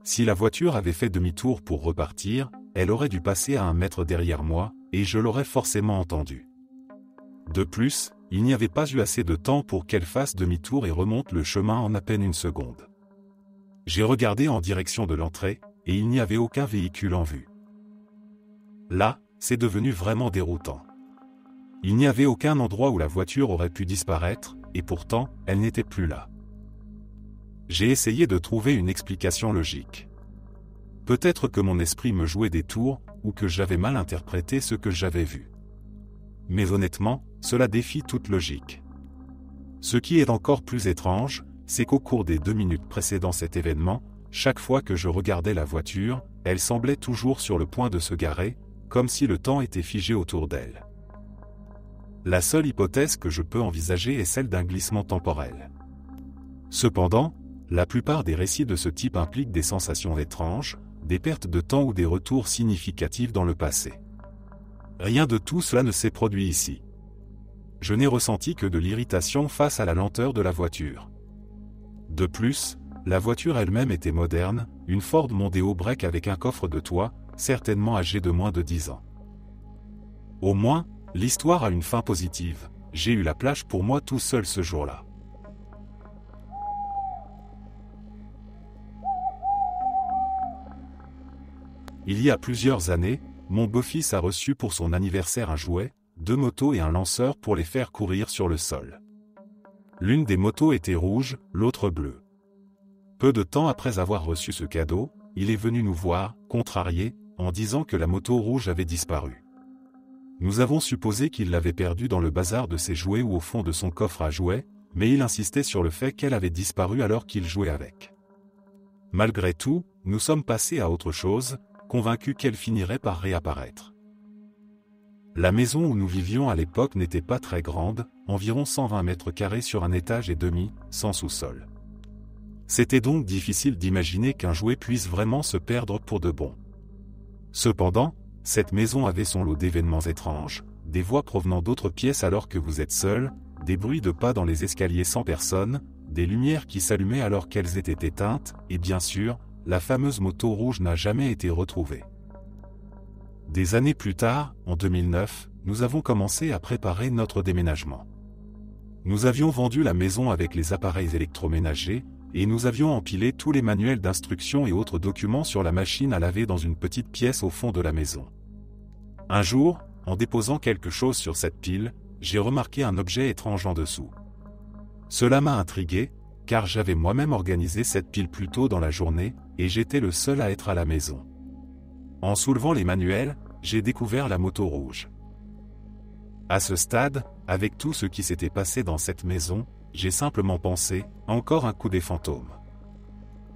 Si la voiture avait fait demi-tour pour repartir, elle aurait dû passer à 1 mètre derrière moi, et je l'aurais forcément entendue. De plus, il n'y avait pas eu assez de temps pour qu'elle fasse demi-tour et remonte le chemin en à peine 1 seconde. J'ai regardé en direction de l'entrée, et il n'y avait aucun véhicule en vue. Là, c'est devenu vraiment déroutant. Il n'y avait aucun endroit où la voiture aurait pu disparaître, et pourtant, elle n'était plus là. J'ai essayé de trouver une explication logique. Peut-être que mon esprit me jouait des tours, ou que j'avais mal interprété ce que j'avais vu. Mais honnêtement, cela défie toute logique. Ce qui est encore plus étrange, c'est qu'au cours des 2 minutes précédant cet événement, chaque fois que je regardais la voiture, elle semblait toujours sur le point de se garer, comme si le temps était figé autour d'elle. La seule hypothèse que je peux envisager est celle d'un glissement temporel. Cependant, la plupart des récits de ce type impliquent des sensations étranges, des pertes de temps ou des retours significatifs dans le passé. Rien de tout cela ne s'est produit ici. Je n'ai ressenti que de l'irritation face à la lenteur de la voiture. De plus, la voiture elle-même était moderne, une Ford Mondeo break avec un coffre de toit, certainement âgé de moins de 10 ans. Au moins, l'histoire a une fin positive. J'ai eu la plage pour moi tout seul ce jour-là. Il y a plusieurs années, mon beau-fils a reçu pour son anniversaire un jouet, 2 motos et un lanceur pour les faire courir sur le sol. L'une des motos était rouge, l'autre bleue. Peu de temps après avoir reçu ce cadeau, il est venu nous voir, contrarié, en disant que la moto rouge avait disparu. Nous avons supposé qu'il l'avait perdue dans le bazar de ses jouets ou au fond de son coffre à jouets, mais il insistait sur le fait qu'elle avait disparu alors qu'il jouait avec. Malgré tout, nous sommes passés à autre chose, convaincus qu'elle finirait par réapparaître. La maison où nous vivions à l'époque n'était pas très grande, environ 120 mètres carrés sur 1,5 étages, sans sous-sol. C'était donc difficile d'imaginer qu'un jouet puisse vraiment se perdre pour de bon. Cependant, cette maison avait son lot d'événements étranges, des voix provenant d'autres pièces alors que vous êtes seul, des bruits de pas dans les escaliers sans personne, des lumières qui s'allumaient alors qu'elles étaient éteintes, et bien sûr, la fameuse moto rouge n'a jamais été retrouvée. Des années plus tard, en 2009, nous avons commencé à préparer notre déménagement. Nous avions vendu la maison avec les appareils électroménagers, et nous avions empilé tous les manuels d'instruction et autres documents sur la machine à laver dans une petite pièce au fond de la maison. Un jour, en déposant quelque chose sur cette pile, j'ai remarqué un objet étrange en dessous. Cela m'a intrigué, car j'avais moi-même organisé cette pile plus tôt dans la journée, et j'étais le seul à être à la maison. En soulevant les manuels, j'ai découvert la moto rouge. À ce stade, avec tout ce qui s'était passé dans cette maison, j'ai simplement pensé, encore un coup des fantômes.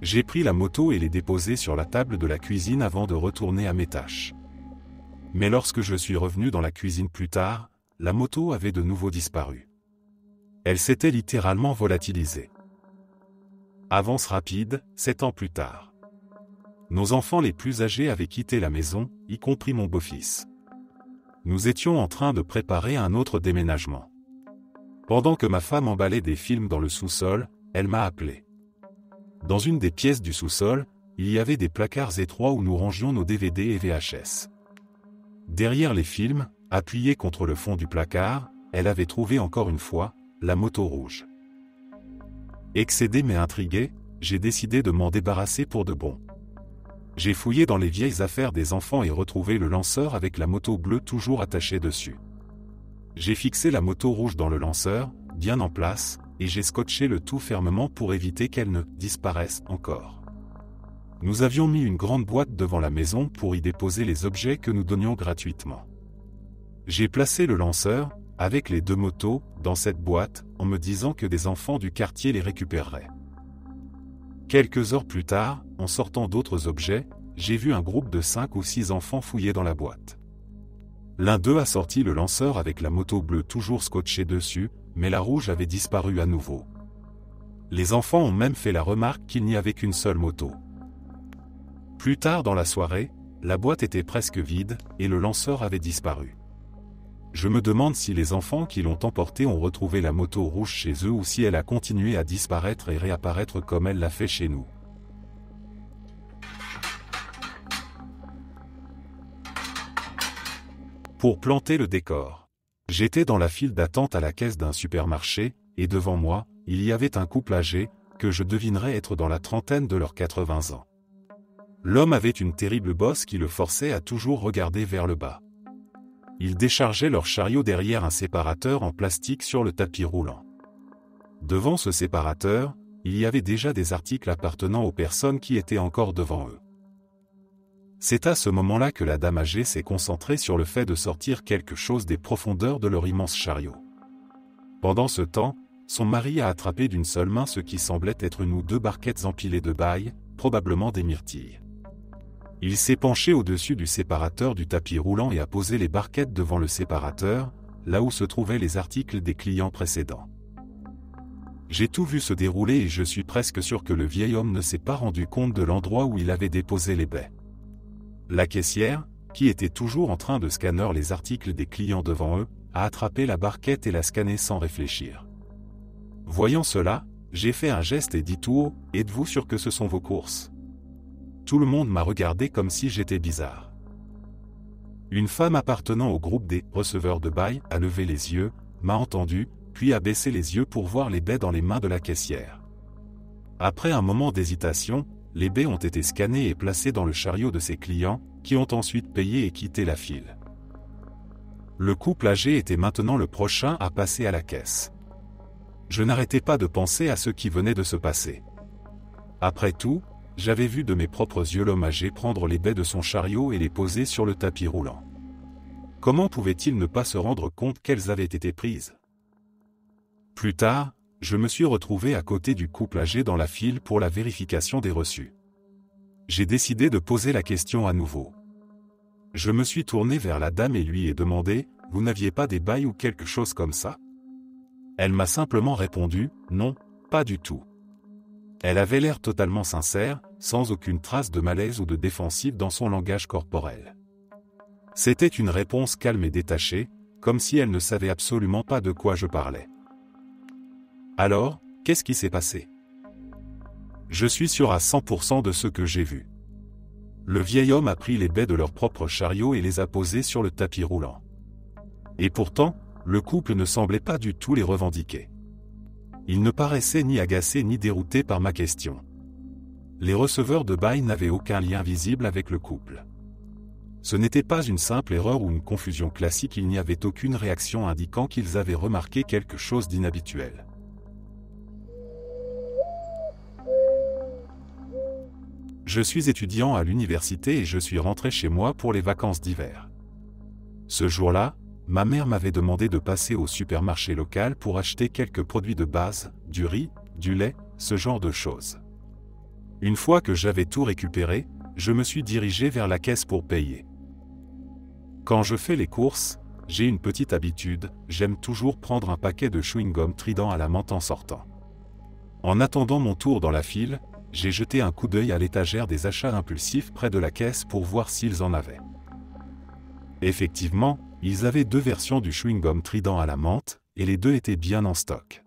J'ai pris la moto et l'ai déposée sur la table de la cuisine avant de retourner à mes tâches. Mais lorsque je suis revenu dans la cuisine plus tard, la moto avait de nouveau disparu. Elle s'était littéralement volatilisée. Avance rapide, 7 ans plus tard. Nos enfants les plus âgés avaient quitté la maison, y compris mon beau-fils. Nous étions en train de préparer un autre déménagement. Pendant que ma femme emballait des films dans le sous-sol, elle m'a appelé. Dans une des pièces du sous-sol, il y avait des placards étroits où nous rangions nos DVD et VHS. Derrière les films, appuyés contre le fond du placard, elle avait trouvé encore une fois, la moto rouge. Excédé mais intrigué, j'ai décidé de m'en débarrasser pour de bon. J'ai fouillé dans les vieilles affaires des enfants et retrouvé le lanceur avec la moto bleue toujours attachée dessus. J'ai fixé la moto rouge dans le lanceur, bien en place, et j'ai scotché le tout fermement pour éviter qu'elle ne disparaisse encore. Nous avions mis une grande boîte devant la maison pour y déposer les objets que nous donnions gratuitement. J'ai placé le lanceur, avec les 2 motos, dans cette boîte, en me disant que des enfants du quartier les récupéreraient. Quelques heures plus tard, en sortant d'autres objets, j'ai vu un groupe de 5 ou 6 enfants fouiller dans la boîte. L'un d'eux a sorti le lanceur avec la moto bleue toujours scotchée dessus, mais la rouge avait disparu à nouveau. Les enfants ont même fait la remarque qu'il n'y avait qu'une seule moto. Plus tard dans la soirée, la boîte était presque vide, et le lanceur avait disparu. Je me demande si les enfants qui l'ont emporté ont retrouvé la moto rouge chez eux ou si elle a continué à disparaître et réapparaître comme elle l'a fait chez nous. Pour planter le décor. J'étais dans la file d'attente à la caisse d'un supermarché, et devant moi, il y avait un couple âgé, que je devinerais être dans la trentaine de leurs 80 ans. L'homme avait une terrible bosse qui le forçait à toujours regarder vers le bas. Ils déchargeaient leur chariot derrière un séparateur en plastique sur le tapis roulant. Devant ce séparateur, il y avait déjà des articles appartenant aux personnes qui étaient encore devant eux. C'est à ce moment-là que la dame âgée s'est concentrée sur le fait de sortir quelque chose des profondeurs de leur immense chariot. Pendant ce temps, son mari a attrapé d'une seule main ce qui semblait être 1 ou 2 barquettes empilées de bail, probablement des myrtilles. Il s'est penché au-dessus du séparateur du tapis roulant et a posé les barquettes devant le séparateur, là où se trouvaient les articles des clients précédents. J'ai tout vu se dérouler et je suis presque sûr que le vieil homme ne s'est pas rendu compte de l'endroit où il avait déposé les baies. La caissière, qui était toujours en train de scanner les articles des clients devant eux, a attrapé la barquette et l'a scannée sans réfléchir. Voyant cela, j'ai fait un geste et dit tout haut, « Êtes-vous sûr que ce sont vos courses ?» Tout le monde m'a regardé comme si j'étais bizarre. Une femme appartenant au groupe des receveurs de bail a levé les yeux, m'a entendu, puis a baissé les yeux pour voir les baies dans les mains de la caissière. Après un moment d'hésitation, les baies ont été scannées et placées dans le chariot de ses clients, qui ont ensuite payé et quitté la file. Le couple âgé était maintenant le prochain à passer à la caisse. Je n'arrêtais pas de penser à ce qui venait de se passer. Après tout, j'avais vu de mes propres yeux l'homme âgé prendre les baies de son chariot et les poser sur le tapis roulant. Comment pouvait-il ne pas se rendre compte qu'elles avaient été prises ? Plus tard, je me suis retrouvé à côté du couple âgé dans la file pour la vérification des reçus. J'ai décidé de poser la question à nouveau. Je me suis tourné vers la dame et lui ai demandé « Vous n'aviez pas des bails ou quelque chose comme ça ?» Elle m'a simplement répondu « Non, pas du tout ». Elle avait l'air totalement sincère, sans aucune trace de malaise ou de défensive dans son langage corporel. C'était une réponse calme et détachée, comme si elle ne savait absolument pas de quoi je parlais. Alors, qu'est-ce qui s'est passé ? Je suis sûr à 100% de ce que j'ai vu. Le vieil homme a pris les baies de leur propre chariot et les a posées sur le tapis roulant. Et pourtant, le couple ne semblait pas du tout les revendiquer. Il ne paraissait ni agacé ni dérouté par ma question. Les receveurs de bail n'avaient aucun lien visible avec le couple. Ce n'était pas une simple erreur ou une confusion classique, il n'y avait aucune réaction indiquant qu'ils avaient remarqué quelque chose d'inhabituel. Je suis étudiant à l'université et je suis rentré chez moi pour les vacances d'hiver. Ce jour-là, ma mère m'avait demandé de passer au supermarché local pour acheter quelques produits de base, du riz, du lait, ce genre de choses. Une fois que j'avais tout récupéré, je me suis dirigé vers la caisse pour payer. Quand je fais les courses, j'ai une petite habitude, j'aime toujours prendre un paquet de chewing-gum Trident à la menthe en sortant. En attendant mon tour dans la file, j'ai jeté un coup d'œil à l'étagère des achats impulsifs près de la caisse pour voir s'ils en avaient. Effectivement, ils avaient 2 versions du chewing-gum Trident à la menthe, et les 2 étaient bien en stock.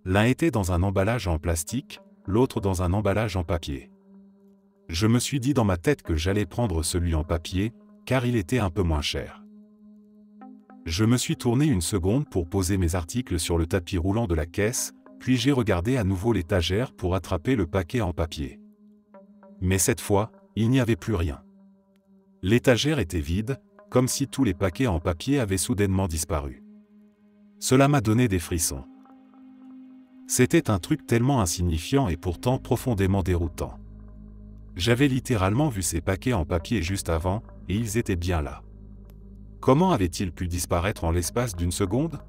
L'un était dans un emballage en plastique, l'autre dans un emballage en papier. Je me suis dit dans ma tête que j'allais prendre celui en papier, car il était un peu moins cher. Je me suis tourné une seconde pour poser mes articles sur le tapis roulant de la caisse, puis j'ai regardé à nouveau l'étagère pour attraper le paquet en papier. Mais cette fois, il n'y avait plus rien. L'étagère était vide, comme si tous les paquets en papier avaient soudainement disparu. Cela m'a donné des frissons. C'était un truc tellement insignifiant et pourtant profondément déroutant. J'avais littéralement vu ces paquets en papier juste avant, et ils étaient bien là. Comment avait-il pu disparaître en l'espace d'une seconde?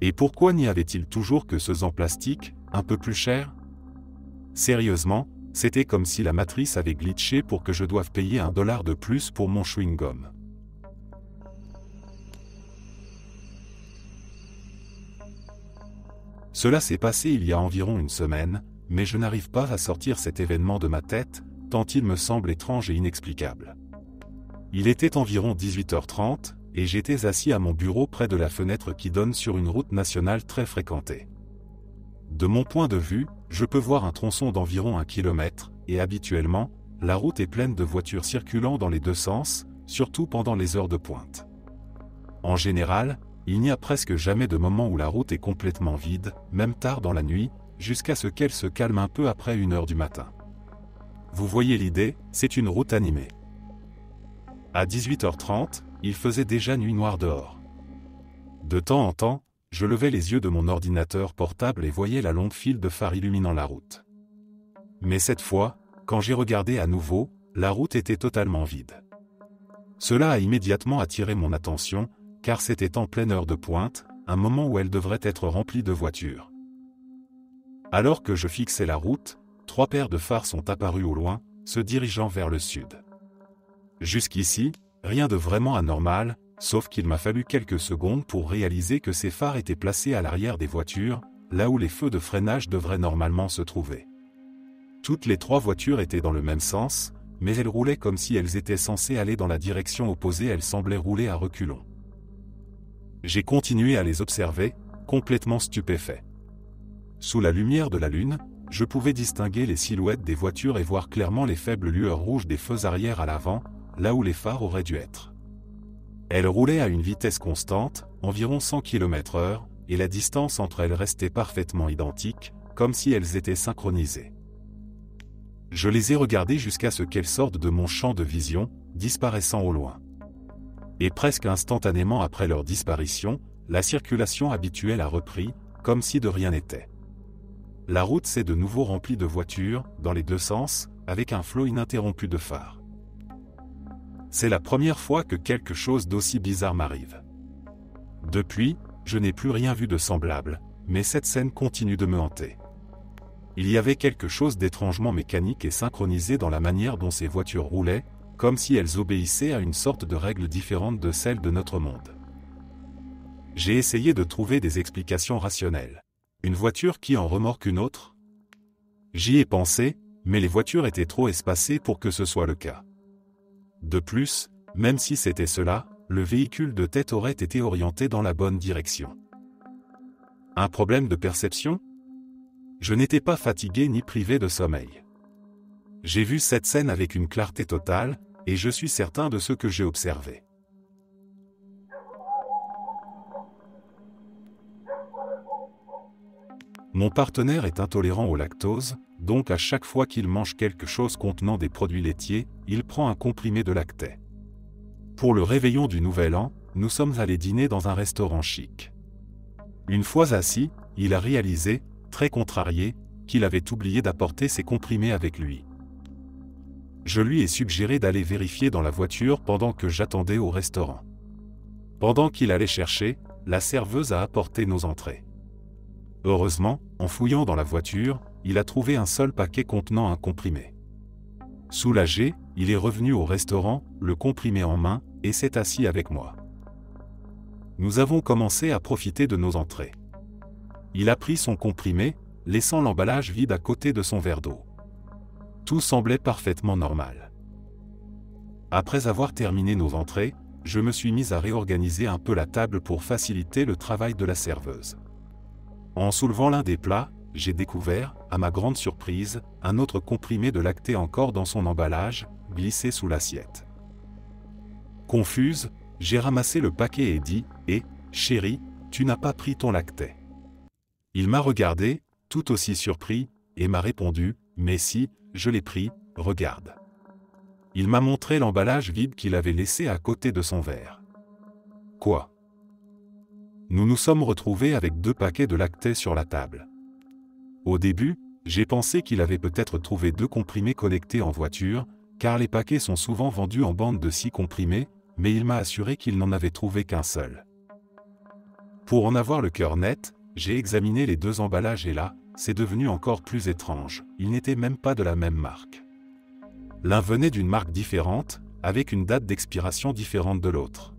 Et pourquoi n'y avait-il toujours que ceux en plastique, un peu plus chers? Sérieusement, c'était comme si la matrice avait glitché pour que je doive payer $1 de plus pour mon chewing-gum. Cela s'est passé il y a environ une semaine, mais je n'arrive pas à sortir cet événement de ma tête, tant il me semble étrange et inexplicable. Il était environ 18h30, et j'étais assis à mon bureau près de la fenêtre qui donne sur une route nationale très fréquentée. De mon point de vue, je peux voir un tronçon d'environ 1 kilomètre, et habituellement, la route est pleine de voitures circulant dans les deux sens, surtout pendant les heures de pointe. En général, il n'y a presque jamais de moment où la route est complètement vide, même tard dans la nuit, jusqu'à ce qu'elle se calme un peu après 1h du matin. Vous voyez l'idée, c'est une route animée. À 18h30, il faisait déjà nuit noire dehors. De temps en temps, je levais les yeux de mon ordinateur portable et voyais la longue file de phares illuminant la route. Mais cette fois, quand j'ai regardé à nouveau, la route était totalement vide. Cela a immédiatement attiré mon attention, car c'était en pleine heure de pointe, un moment où elle devrait être remplie de voitures. Alors que je fixais la route, 3 paires de phares sont apparus au loin, se dirigeant vers le sud. Jusqu'ici, rien de vraiment anormal, sauf qu'il m'a fallu quelques secondes pour réaliser que ces phares étaient placés à l'arrière des voitures, là où les feux de freinage devraient normalement se trouver. Toutes les 3 voitures étaient dans le même sens, mais elles roulaient comme si elles étaient censées aller dans la direction opposée. Elles semblaient rouler à reculons. J'ai continué à les observer, complètement stupéfait. Sous la lumière de la lune, je pouvais distinguer les silhouettes des voitures et voir clairement les faibles lueurs rouges des feux arrière à l'avant, là où les phares auraient dû être. Elles roulaient à une vitesse constante, environ 100 km/h, et la distance entre elles restait parfaitement identique, comme si elles étaient synchronisées. Je les ai regardées jusqu'à ce qu'elles sortent de mon champ de vision, disparaissant au loin. Et presque instantanément après leur disparition, la circulation habituelle a repris, comme si de rien n'était. La route s'est de nouveau remplie de voitures, dans les deux sens, avec un flot ininterrompu de phares. C'est la première fois que quelque chose d'aussi bizarre m'arrive. Depuis, je n'ai plus rien vu de semblable, mais cette scène continue de me hanter. Il y avait quelque chose d'étrangement mécanique et synchronisé dans la manière dont ces voitures roulaient, comme si elles obéissaient à une sorte de règle différente de celle de notre monde. J'ai essayé de trouver des explications rationnelles. Une voiture qui en remorque une autre? J'y ai pensé, mais les voitures étaient trop espacées pour que ce soit le cas. De plus, même si c'était cela, le véhicule de tête aurait été orienté dans la bonne direction. Un problème de perception? Je n'étais pas fatigué ni privé de sommeil. J'ai vu cette scène avec une clarté totale, et je suis certain de ce que j'ai observé. Mon partenaire est intolérant au lactose, donc à chaque fois qu'il mange quelque chose contenant des produits laitiers, il prend un comprimé de lactet. Pour le réveillon du Nouvel An, nous sommes allés dîner dans un restaurant chic. Une fois assis, il a réalisé, très contrarié, qu'il avait oublié d'apporter ses comprimés avec lui. Je lui ai suggéré d'aller vérifier dans la voiture pendant que j'attendais au restaurant. Pendant qu'il allait chercher, la serveuse a apporté nos entrées. Heureusement, en fouillant dans la voiture, il a trouvé un seul paquet contenant un comprimé. Soulagé, il est revenu au restaurant, le comprimé en main, et s'est assis avec moi. Nous avons commencé à profiter de nos entrées. Il a pris son comprimé, laissant l'emballage vide à côté de son verre d'eau. Tout semblait parfaitement normal. Après avoir terminé nos entrées, je me suis mis à réorganiser un peu la table pour faciliter le travail de la serveuse. En soulevant l'un des plats, j'ai découvert, à ma grande surprise, un autre comprimé de lactet encore dans son emballage, glissé sous l'assiette. Confuse, j'ai ramassé le paquet et dit « Eh, chérie, tu n'as pas pris ton lactet ?» Il m'a regardé, tout aussi surpris, et m'a répondu « Mais si, je l'ai pris, regarde. » Il m'a montré l'emballage vide qu'il avait laissé à côté de son verre. Quoi? Nous nous sommes retrouvés avec 2 paquets de lactet sur la table. Au début, j'ai pensé qu'il avait peut-être trouvé 2 comprimés connectés en voiture, car les paquets sont souvent vendus en bande de 6 comprimés, mais il m'a assuré qu'il n'en avait trouvé qu'un seul. Pour en avoir le cœur net, j'ai examiné les 2 emballages et là, c'est devenu encore plus étrange, ils n'étaient même pas de la même marque. L'un venait d'une marque différente, avec une date d'expiration différente de l'autre.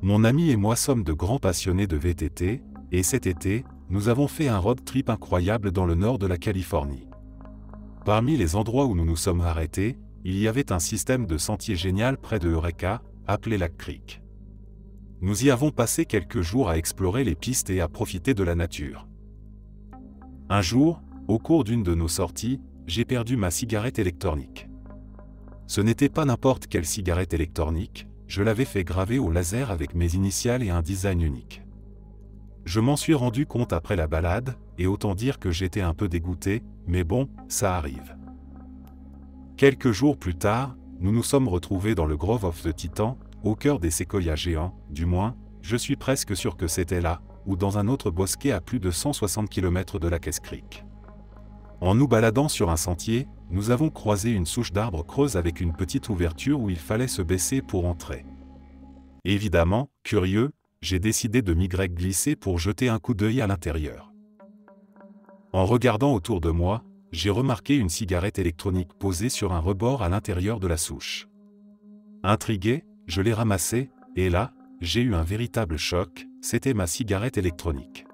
Mon ami et moi sommes de grands passionnés de VTT, et cet été, nous avons fait un road trip incroyable dans le nord de la Californie. Parmi les endroits où nous nous sommes arrêtés, il y avait un système de sentier génial près de Eureka, appelé Lac Creek. Nous y avons passé quelques jours à explorer les pistes et à profiter de la nature. Un jour, au cours d'une de nos sorties, j'ai perdu ma cigarette électronique. Ce n'était pas n'importe quelle cigarette électronique, je l'avais fait graver au laser avec mes initiales et un design unique. Je m'en suis rendu compte après la balade, et autant dire que j'étais un peu dégoûté, mais bon, ça arrive. Quelques jours plus tard, nous nous sommes retrouvés dans le Grove of the Titan, au cœur des séquoias géants, du moins, je suis presque sûr que c'était là, ou dans un autre bosquet à plus de 160 km de Lac Creek. En nous baladant sur un sentier, nous avons croisé une souche d'arbre creuse avec une petite ouverture où il fallait se baisser pour entrer. Évidemment, curieux, j'ai décidé de m'y glisser pour jeter un coup d'œil à l'intérieur. En regardant autour de moi, j'ai remarqué une cigarette électronique posée sur un rebord à l'intérieur de la souche. Intrigué, je l'ai ramassée, et là, j'ai eu un véritable choc, c'était ma cigarette électronique.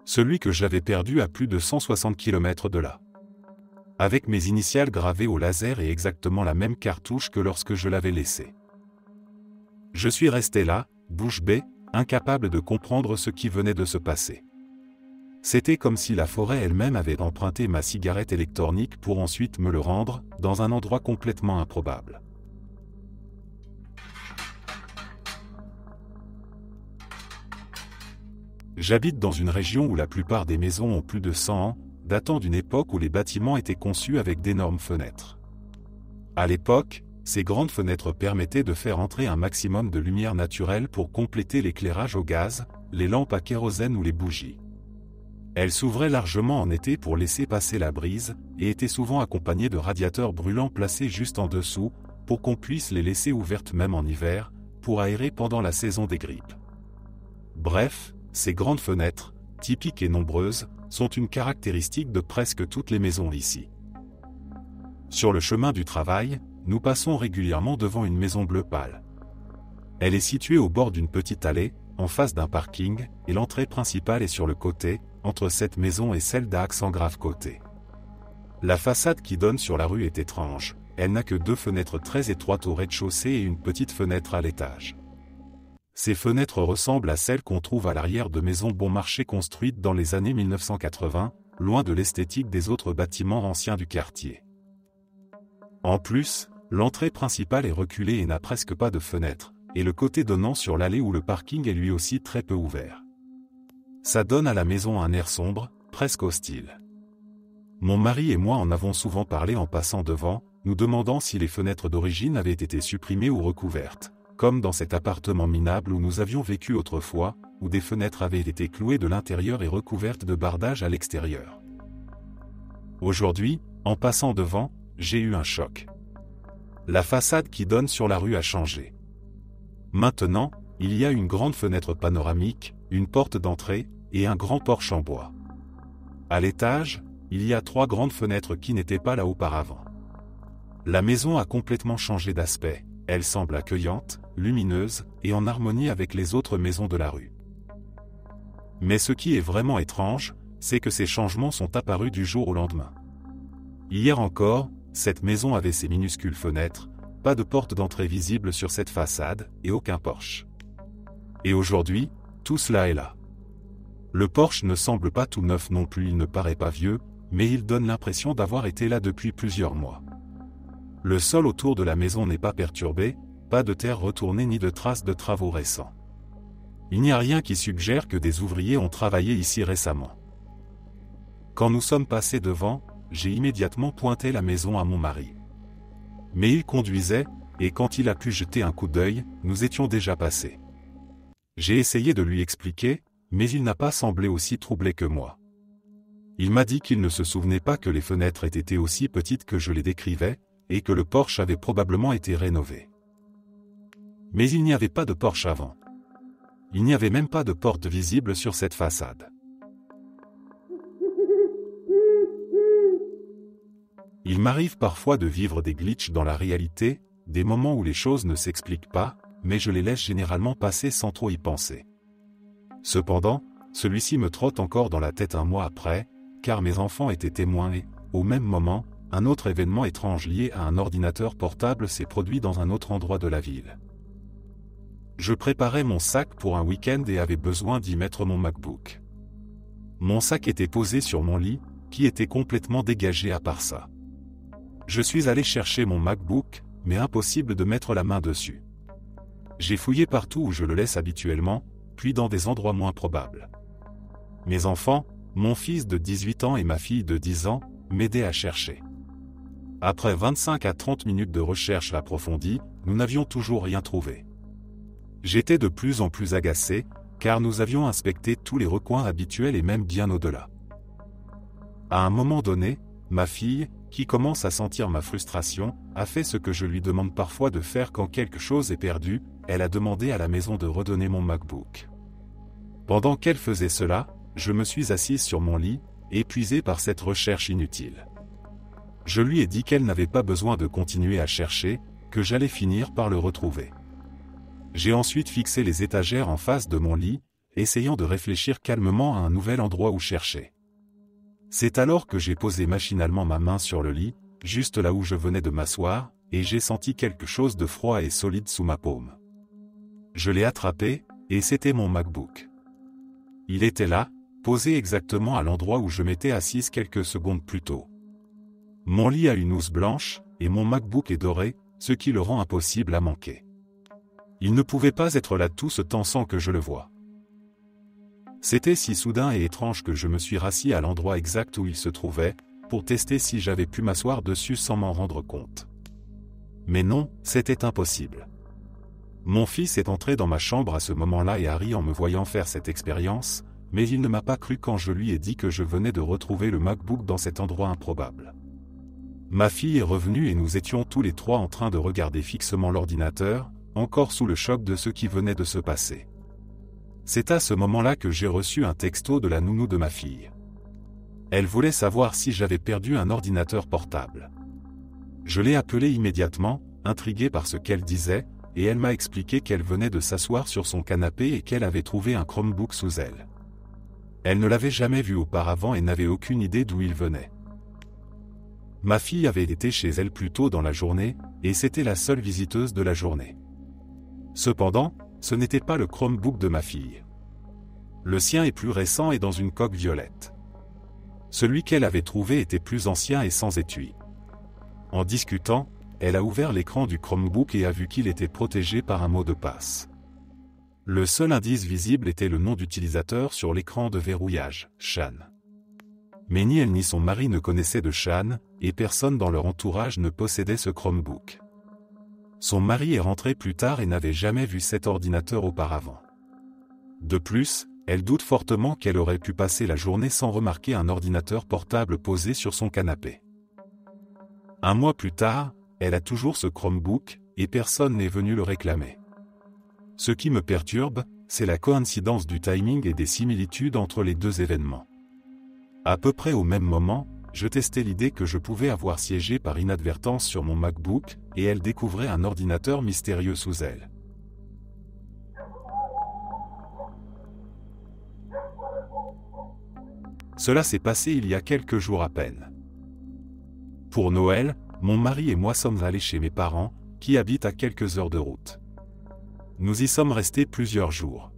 Celui que j'avais perdu à plus de 160 km de là. Avec mes initiales gravées au laser et exactement la même cartouche que lorsque je l'avais laissée. Je suis resté là, bouche bée, incapable de comprendre ce qui venait de se passer. C'était comme si la forêt elle-même avait emprunté ma cigarette électronique pour ensuite me le rendre, dans un endroit complètement improbable. J'habite dans une région où la plupart des maisons ont plus de 100 ans, datant d'une époque où les bâtiments étaient conçus avec d'énormes fenêtres. À l'époque, ces grandes fenêtres permettaient de faire entrer un maximum de lumière naturelle pour compléter l'éclairage au gaz, les lampes à kérosène ou les bougies. Elles s'ouvraient largement en été pour laisser passer la brise, et étaient souvent accompagnées de radiateurs brûlants placés juste en dessous, pour qu'on puisse les laisser ouvertes même en hiver, pour aérer pendant la saison des grippes. Bref, ces grandes fenêtres, typiques et nombreuses, sont une caractéristique de presque toutes les maisons ici. Sur le chemin du travail, nous passons régulièrement devant une maison bleu pâle. Elle est située au bord d'une petite allée, en face d'un parking, et l'entrée principale est sur le côté, entre cette maison et celle d'Axe en grave côté. La façade qui donne sur la rue est étrange, elle n'a que 2 fenêtres très étroites au rez-de-chaussée et une petite fenêtre à l'étage. Ces fenêtres ressemblent à celles qu'on trouve à l'arrière de maisons bon marché construites dans les années 1980, loin de l'esthétique des autres bâtiments anciens du quartier. En plus, l'entrée principale est reculée et n'a presque pas de fenêtre, et le côté donnant sur l'allée où le parking est lui aussi très peu ouvert. Ça donne à la maison un air sombre, presque hostile. Mon mari et moi en avons souvent parlé en passant devant, nous demandant si les fenêtres d'origine avaient été supprimées ou recouvertes, comme dans cet appartement minable où nous avions vécu autrefois, où des fenêtres avaient été clouées de l'intérieur et recouvertes de bardage à l'extérieur. Aujourd'hui, en passant devant, j'ai eu un choc. La façade qui donne sur la rue a changé. Maintenant, il y a une grande fenêtre panoramique, une porte d'entrée, et un grand porche en bois. À l'étage, il y a 3 grandes fenêtres qui n'étaient pas là auparavant. La maison a complètement changé d'aspect, elle semble accueillante, lumineuse, et en harmonie avec les autres maisons de la rue. Mais ce qui est vraiment étrange, c'est que ces changements sont apparus du jour au lendemain. Hier encore, cette maison avait ses minuscules fenêtres, pas de porte d'entrée visible sur cette façade, et aucun porche. Et aujourd'hui, tout cela est là. Le porche ne semble pas tout neuf non plus, il ne paraît pas vieux, mais il donne l'impression d'avoir été là depuis plusieurs mois. Le sol autour de la maison n'est pas perturbé, pas de terre retournée ni de traces de travaux récents. Il n'y a rien qui suggère que des ouvriers ont travaillé ici récemment. Quand nous sommes passés devant, j'ai immédiatement pointé la maison à mon mari. Mais il conduisait, et quand il a pu jeter un coup d'œil, nous étions déjà passés. J'ai essayé de lui expliquer, mais il n'a pas semblé aussi troublé que moi. Il m'a dit qu'il ne se souvenait pas que les fenêtres aient été aussi petites que je les décrivais, et que le porche avait probablement été rénové. Mais il n'y avait pas de porche avant. Il n'y avait même pas de porte visible sur cette façade. Il m'arrive parfois de vivre des glitches dans la réalité, des moments où les choses ne s'expliquent pas, mais je les laisse généralement passer sans trop y penser. Cependant, celui-ci me trotte encore dans la tête un mois après, car mes enfants étaient témoins et, au même moment, un autre événement étrange lié à un ordinateur portable s'est produit dans un autre endroit de la ville. Je préparais mon sac pour un week-end et avais besoin d'y mettre mon MacBook. Mon sac était posé sur mon lit, qui était complètement dégagé à part ça. Je suis allé chercher mon MacBook, mais impossible de mettre la main dessus. J'ai fouillé partout où je le laisse habituellement, puis dans des endroits moins probables. Mes enfants, mon fils de 18 ans et ma fille de 10 ans, m'aidaient à chercher. Après 25 à 30 minutes de recherche approfondie, nous n'avions toujours rien trouvé. J'étais de plus en plus agacé, car nous avions inspecté tous les recoins habituels et même bien au-delà. À un moment donné, ma fille, qui commence à sentir ma frustration, a fait ce que je lui demande parfois de faire quand quelque chose est perdu, elle a demandé à la maison de redonner mon MacBook. Pendant qu'elle faisait cela, je me suis assis sur mon lit, épuisé par cette recherche inutile. Je lui ai dit qu'elle n'avait pas besoin de continuer à chercher, que j'allais finir par le retrouver. J'ai ensuite fixé les étagères en face de mon lit, essayant de réfléchir calmement à un nouvel endroit où chercher. C'est alors que j'ai posé machinalement ma main sur le lit, juste là où je venais de m'asseoir, et j'ai senti quelque chose de froid et solide sous ma paume. Je l'ai attrapé, et c'était mon MacBook. Il était là, posé exactement à l'endroit où je m'étais assise quelques secondes plus tôt. Mon lit a une housse blanche, et mon MacBook est doré, ce qui le rend impossible à manquer. Il ne pouvait pas être là tout ce temps sans que je le voie. C'était si soudain et étrange que je me suis rassis à l'endroit exact où il se trouvait, pour tester si j'avais pu m'asseoir dessus sans m'en rendre compte. Mais non, c'était impossible. Mon fils est entré dans ma chambre à ce moment-là et a ri en me voyant faire cette expérience, mais il ne m'a pas cru quand je lui ai dit que je venais de retrouver le MacBook dans cet endroit improbable. Ma fille est revenue et nous étions tous les trois en train de regarder fixement l'ordinateur, encore sous le choc de ce qui venait de se passer. C'est à ce moment-là que j'ai reçu un texto de la nounou de ma fille. Elle voulait savoir si j'avais perdu un ordinateur portable. Je l'ai appelée immédiatement, intrigué par ce qu'elle disait, et elle m'a expliqué qu'elle venait de s'asseoir sur son canapé et qu'elle avait trouvé un Chromebook sous elle. Elle ne l'avait jamais vu auparavant et n'avait aucune idée d'où il venait. Ma fille avait été chez elle plus tôt dans la journée, et c'était la seule visiteuse de la journée. Cependant, ce n'était pas le Chromebook de ma fille. Le sien est plus récent et dans une coque violette. Celui qu'elle avait trouvé était plus ancien et sans étui. En discutant, elle a ouvert l'écran du Chromebook et a vu qu'il était protégé par un mot de passe. Le seul indice visible était le nom d'utilisateur sur l'écran de verrouillage, Shan. Mais ni elle ni son mari ne connaissaient de Shan, et personne dans leur entourage ne possédait ce Chromebook. Son mari est rentré plus tard et n'avait jamais vu cet ordinateur auparavant. De plus, elle doute fortement qu'elle aurait pu passer la journée sans remarquer un ordinateur portable posé sur son canapé. Un mois plus tard, elle a toujours ce Chromebook, et personne n'est venu le réclamer. Ce qui me perturbe, c'est la coïncidence du timing et des similitudes entre les deux événements. À peu près au même moment, je testais l'idée que je pouvais avoir siégé par inadvertance sur mon MacBook, et elle découvrait un ordinateur mystérieux sous elle. Cela s'est passé il y a quelques jours à peine. Pour Noël, mon mari et moi sommes allés chez mes parents, qui habitent à quelques heures de route. Nous y sommes restés plusieurs jours.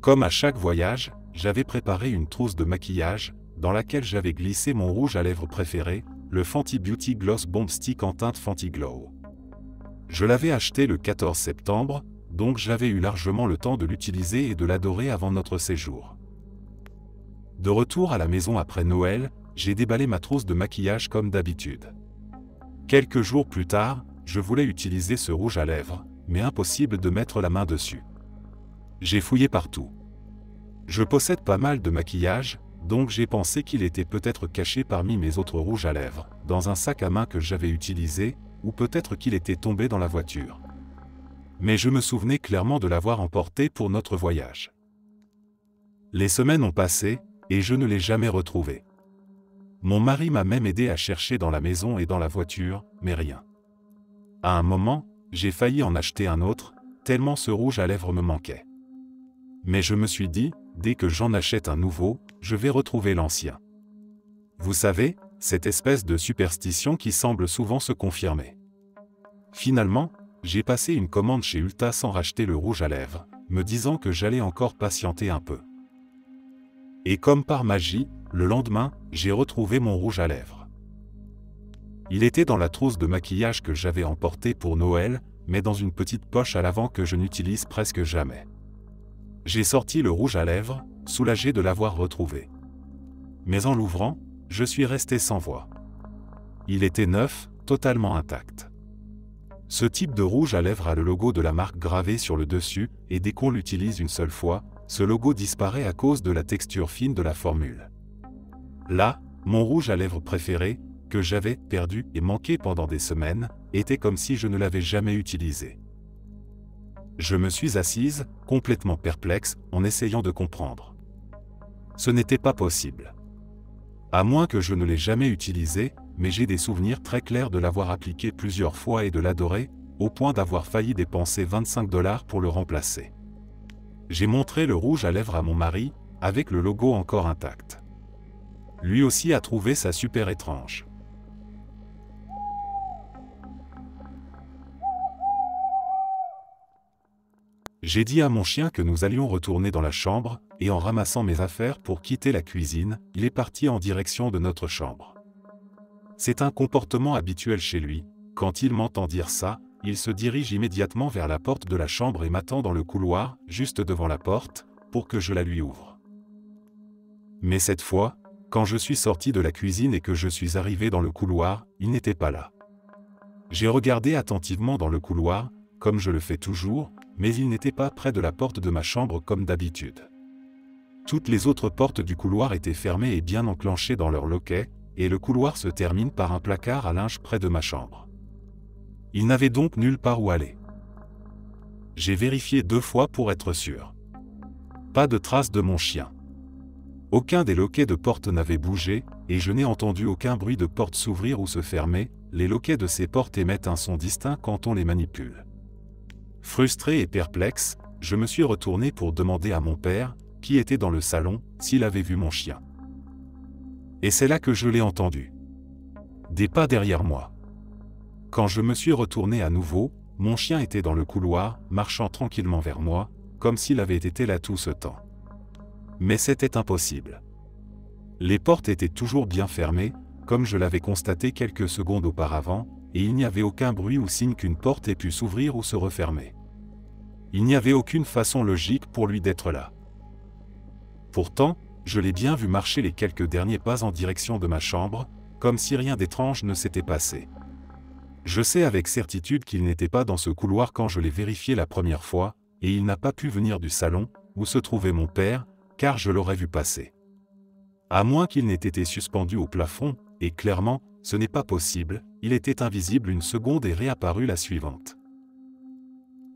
Comme à chaque voyage, j'avais préparé une trousse de maquillage, dans laquelle j'avais glissé mon rouge à lèvres préféré, le Fenty Beauty Gloss Bomb Stick en teinte Fenty Glow. Je l'avais acheté le 14 septembre, donc j'avais eu largement le temps de l'utiliser et de l'adorer avant notre séjour. De retour à la maison après Noël, j'ai déballé ma trousse de maquillage comme d'habitude. Quelques jours plus tard, je voulais utiliser ce rouge à lèvres, mais impossible de mettre la main dessus. J'ai fouillé partout. Je possède pas mal de maquillage, donc j'ai pensé qu'il était peut-être caché parmi mes autres rouges à lèvres, dans un sac à main que j'avais utilisé, ou peut-être qu'il était tombé dans la voiture. Mais je me souvenais clairement de l'avoir emporté pour notre voyage. Les semaines ont passé, et je ne l'ai jamais retrouvé. Mon mari m'a même aidé à chercher dans la maison et dans la voiture, mais rien. À un moment, j'ai failli en acheter un autre, tellement ce rouge à lèvres me manquait. Mais je me suis dit, dès que j'en achète un nouveau, je vais retrouver l'ancien. Vous savez, cette espèce de superstition qui semble souvent se confirmer. Finalement, j'ai passé une commande chez Ulta sans racheter le rouge à lèvres, me disant que j'allais encore patienter un peu. Et comme par magie, le lendemain, j'ai retrouvé mon rouge à lèvres. Il était dans la trousse de maquillage que j'avais emportée pour Noël, mais dans une petite poche à l'avant que je n'utilise presque jamais. J'ai sorti le rouge à lèvres, soulagé de l'avoir retrouvé. Mais en l'ouvrant, je suis resté sans voix. Il était neuf, totalement intact. Ce type de rouge à lèvres a le logo de la marque gravé sur le dessus, et dès qu'on l'utilise une seule fois, ce logo disparaît à cause de la texture fine de la formule. Là, mon rouge à lèvres préféré, que j'avais perdu et manqué pendant des semaines, était comme si je ne l'avais jamais utilisé. Je me suis assise, complètement perplexe, en essayant de comprendre. Ce n'était pas possible. À moins que je ne l'ai jamais utilisé, mais j'ai des souvenirs très clairs de l'avoir appliqué plusieurs fois et de l'adorer, au point d'avoir failli dépenser 25 $ pour le remplacer. J'ai montré le rouge à lèvres à mon mari, avec le logo encore intact. Lui aussi a trouvé ça super étrange. J'ai dit à mon chien que nous allions retourner dans la chambre, et en ramassant mes affaires pour quitter la cuisine, il est parti en direction de notre chambre. C'est un comportement habituel chez lui, quand il m'entend dire ça, il se dirige immédiatement vers la porte de la chambre et m'attend dans le couloir, juste devant la porte, pour que je la lui ouvre. Mais cette fois, quand je suis sorti de la cuisine et que je suis arrivé dans le couloir, il n'était pas là. J'ai regardé attentivement dans le couloir, comme je le fais toujours, mais il n'était pas près de la porte de ma chambre comme d'habitude. Toutes les autres portes du couloir étaient fermées et bien enclenchées dans leur loquet, et le couloir se termine par un placard à linge près de ma chambre. Il n'avait donc nulle part où aller. J'ai vérifié 2 fois pour être sûr. Pas de traces de mon chien. Aucun des loquets de porte n'avait bougé, et je n'ai entendu aucun bruit de porte s'ouvrir ou se fermer. Les loquets de ces portes émettent un son distinct quand on les manipule. Frustré et perplexe, je me suis retourné pour demander à mon père, qui était dans le salon, s'il avait vu mon chien. Et c'est là que je l'ai entendu. Des pas derrière moi. Quand je me suis retourné à nouveau, mon chien était dans le couloir, marchant tranquillement vers moi, comme s'il avait été là tout ce temps. Mais c'était impossible. Les portes étaient toujours bien fermées, comme je l'avais constaté quelques secondes auparavant, et il n'y avait aucun bruit ou signe qu'une porte ait pu s'ouvrir ou se refermer. Il n'y avait aucune façon logique pour lui d'être là. Pourtant, je l'ai bien vu marcher les quelques derniers pas en direction de ma chambre, comme si rien d'étrange ne s'était passé. Je sais avec certitude qu'il n'était pas dans ce couloir quand je l'ai vérifié la première fois, et il n'a pas pu venir du salon, où se trouvait mon père, car je l'aurais vu passer. À moins qu'il n'ait été suspendu au plafond, et clairement, ce n'est pas possible, il était invisible une seconde et réapparu la suivante.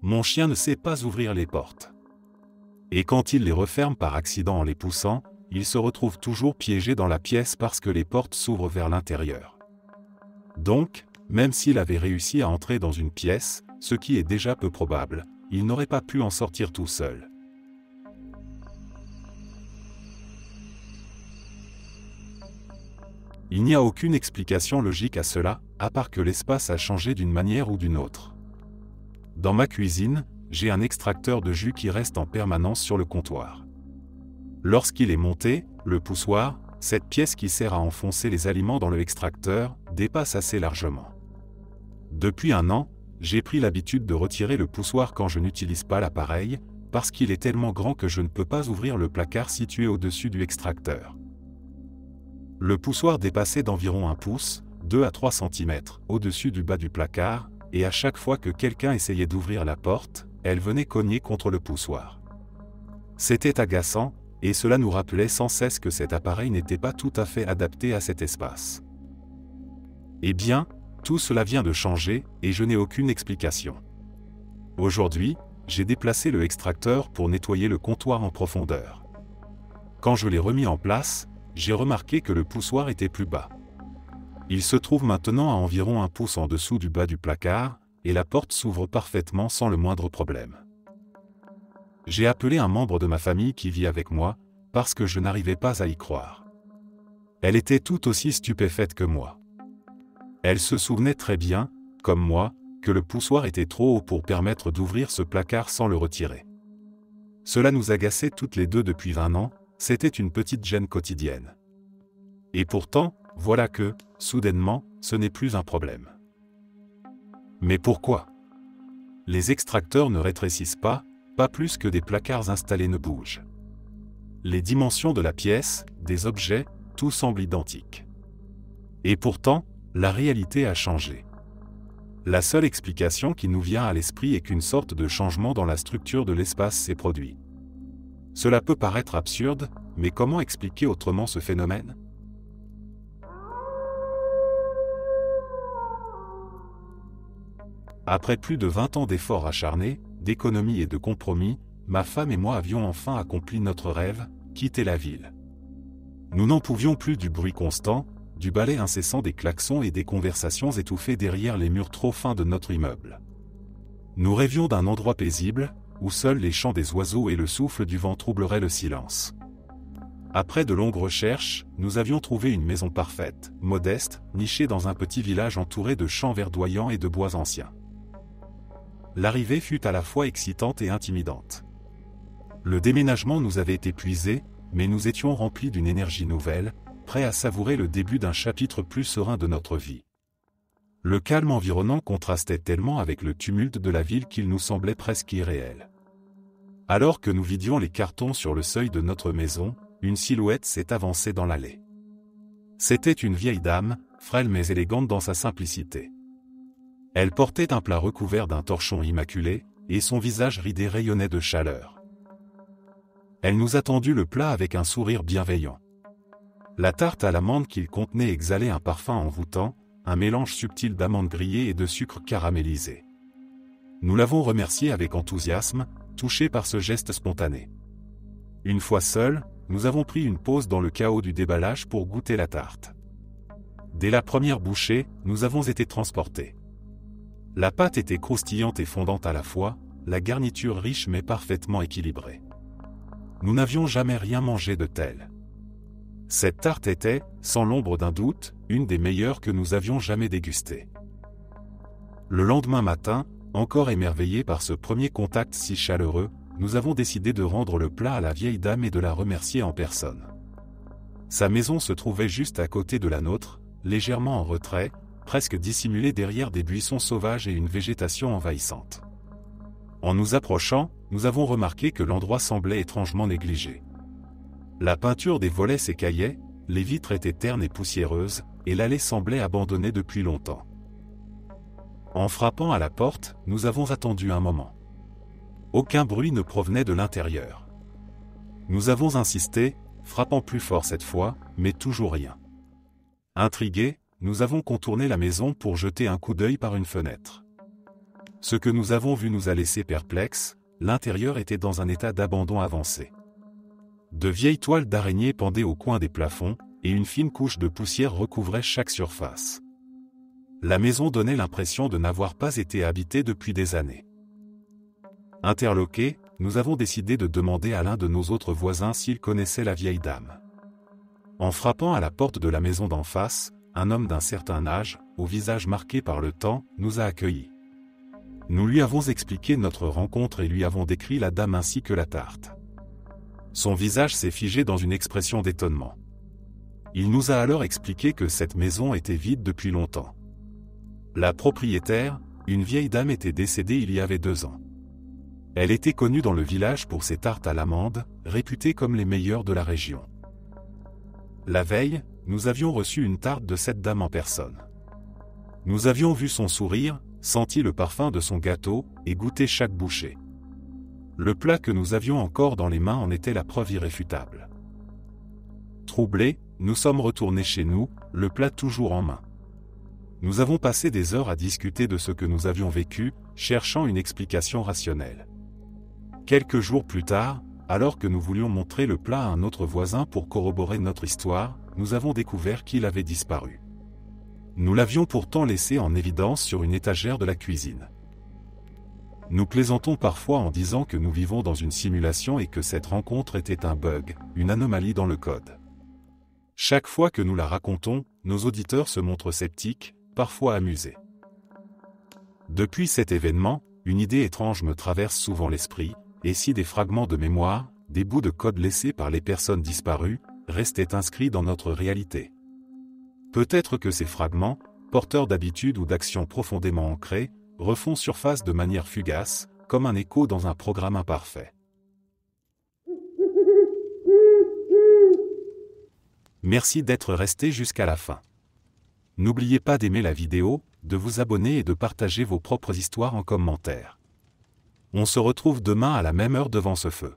Mon chien ne sait pas ouvrir les portes. Et quand il les referme par accident en les poussant, il se retrouve toujours piégé dans la pièce parce que les portes s'ouvrent vers l'intérieur. Donc, même s'il avait réussi à entrer dans une pièce, ce qui est déjà peu probable, il n'aurait pas pu en sortir tout seul. Il n'y a aucune explication logique à cela, à part que l'espace a changé d'une manière ou d'une autre. Dans ma cuisine, j'ai un extracteur de jus qui reste en permanence sur le comptoir. Lorsqu'il est monté, le poussoir, cette pièce qui sert à enfoncer les aliments dans le extracteur, dépasse assez largement. Depuis 1 an, j'ai pris l'habitude de retirer le poussoir quand je n'utilise pas l'appareil, parce qu'il est tellement grand que je ne peux pas ouvrir le placard situé au-dessus du extracteur. Le poussoir dépassait d'environ 1 pouce, 2 à 3 cm, au-dessus du bas du placard, et à chaque fois que quelqu'un essayait d'ouvrir la porte, elle venait cogner contre le poussoir. C'était agaçant, et cela nous rappelait sans cesse que cet appareil n'était pas tout à fait adapté à cet espace. Eh bien, tout cela vient de changer, et je n'ai aucune explication. Aujourd'hui, j'ai déplacé le extracteur pour nettoyer le comptoir en profondeur. Quand je l'ai remis en place, j'ai remarqué que le poussoir était plus bas. Il se trouve maintenant à environ 1 pouce en dessous du bas du placard, et la porte s'ouvre parfaitement sans le moindre problème. J'ai appelé un membre de ma famille qui vit avec moi, parce que je n'arrivais pas à y croire. Elle était tout aussi stupéfaite que moi. Elle se souvenait très bien, comme moi, que le poussoir était trop haut pour permettre d'ouvrir ce placard sans le retirer. Cela nous agaçait toutes les deux depuis 20 ans, c'était une petite gêne quotidienne. Et pourtant, voilà que, soudainement, ce n'est plus un problème. Mais pourquoi? Les extracteurs ne rétrécissent pas plus que des placards installés ne bougent. Les dimensions de la pièce, des objets, tout semble identique. Et pourtant, la réalité a changé. La seule explication qui nous vient à l'esprit est qu'une sorte de changement dans la structure de l'espace s'est produit. Cela peut paraître absurde, mais comment expliquer autrement ce phénomène? Après plus de 20 ans d'efforts acharnés, d'économie et de compromis, ma femme et moi avions enfin accompli notre rêve, quitter la ville. Nous n'en pouvions plus du bruit constant, du balai incessant des klaxons et des conversations étouffées derrière les murs trop fins de notre immeuble. Nous rêvions d'un endroit paisible, où seuls les chants des oiseaux et le souffle du vent troubleraient le silence. Après de longues recherches, nous avions trouvé une maison parfaite, modeste, nichée dans un petit village entouré de champs verdoyants et de bois anciens. L'arrivée fut à la fois excitante et intimidante. Le déménagement nous avait épuisés, mais nous étions remplis d'une énergie nouvelle, prêts à savourer le début d'un chapitre plus serein de notre vie. Le calme environnant contrastait tellement avec le tumulte de la ville qu'il nous semblait presque irréel. Alors que nous vidions les cartons sur le seuil de notre maison, une silhouette s'est avancée dans l'allée. C'était une vieille dame, frêle mais élégante dans sa simplicité. Elle portait un plat recouvert d'un torchon immaculé, et son visage ridé rayonnait de chaleur. Elle nous a tendu le plat avec un sourire bienveillant. La tarte à l'amande qu'il contenait exhalait un parfum envoûtant, un mélange subtil d'amandes grillées et de sucre caramélisé. Nous l'avons remerciée avec enthousiasme, touchés par ce geste spontané. Une fois seuls, nous avons pris une pause dans le chaos du déballage pour goûter la tarte. Dès la première bouchée, nous avons été transportés. La pâte était croustillante et fondante à la fois, la garniture riche mais parfaitement équilibrée. Nous n'avions jamais rien mangé de tel. Cette tarte était, sans l'ombre d'un doute, une des meilleures que nous avions jamais dégustées. Le lendemain matin, encore émerveillés par ce premier contact si chaleureux, nous avons décidé de rendre le plat à la vieille dame et de la remercier en personne. Sa maison se trouvait juste à côté de la nôtre, légèrement en retrait, presque dissimulée derrière des buissons sauvages et une végétation envahissante. En nous approchant, nous avons remarqué que l'endroit semblait étrangement négligé. La peinture des volets s'écaillait, les vitres étaient ternes et poussiéreuses, et l'allée semblait abandonnée depuis longtemps. En frappant à la porte, nous avons attendu un moment. Aucun bruit ne provenait de l'intérieur. Nous avons insisté, frappant plus fort cette fois, mais toujours rien. Intrigués, nous avons contourné la maison pour jeter un coup d'œil par une fenêtre. Ce que nous avons vu nous a laissé perplexes, l'intérieur était dans un état d'abandon avancé. De vieilles toiles d'araignée pendaient au coin des plafonds, et une fine couche de poussière recouvrait chaque surface. La maison donnait l'impression de n'avoir pas été habitée depuis des années. Interloqués, nous avons décidé de demander à l'un de nos autres voisins s'il connaissait la vieille dame. En frappant à la porte de la maison d'en face, un homme d'un certain âge, au visage marqué par le temps, nous a accueillis. Nous lui avons expliqué notre rencontre et lui avons décrit la dame ainsi que la tarte. Son visage s'est figé dans une expression d'étonnement. Il nous a alors expliqué que cette maison était vide depuis longtemps. La propriétaire, une vieille dame, était décédée il y avait 2 ans. Elle était connue dans le village pour ses tartes à l'amande, réputées comme les meilleures de la région. La veille, nous avions reçu une tarte de cette dame en personne. Nous avions vu son sourire, senti le parfum de son gâteau, et goûté chaque bouchée. Le plat que nous avions encore dans les mains en était la preuve irréfutable. Troublés, nous sommes retournés chez nous, le plat toujours en main. Nous avons passé des heures à discuter de ce que nous avions vécu, cherchant une explication rationnelle. Quelques jours plus tard, alors que nous voulions montrer le plat à un autre voisin pour corroborer notre histoire, nous avons découvert qu'il avait disparu. Nous l'avions pourtant laissé en évidence sur une étagère de la cuisine. Nous plaisantons parfois en disant que nous vivons dans une simulation et que cette rencontre était un bug, une anomalie dans le code. Chaque fois que nous la racontons, nos auditeurs se montrent sceptiques, parfois amusés. Depuis cet événement, une idée étrange me traverse souvent l'esprit, et si des fragments de mémoire, des bouts de code laissés par les personnes disparues, restaient inscrits dans notre réalité? Peut-être que ces fragments, porteurs d'habitudes ou d'actions profondément ancrées, refont surface de manière fugace, comme un écho dans un programme imparfait. Merci d'être resté jusqu'à la fin. N'oubliez pas d'aimer la vidéo, de vous abonner et de partager vos propres histoires en commentaire. On se retrouve demain à la même heure devant ce feu.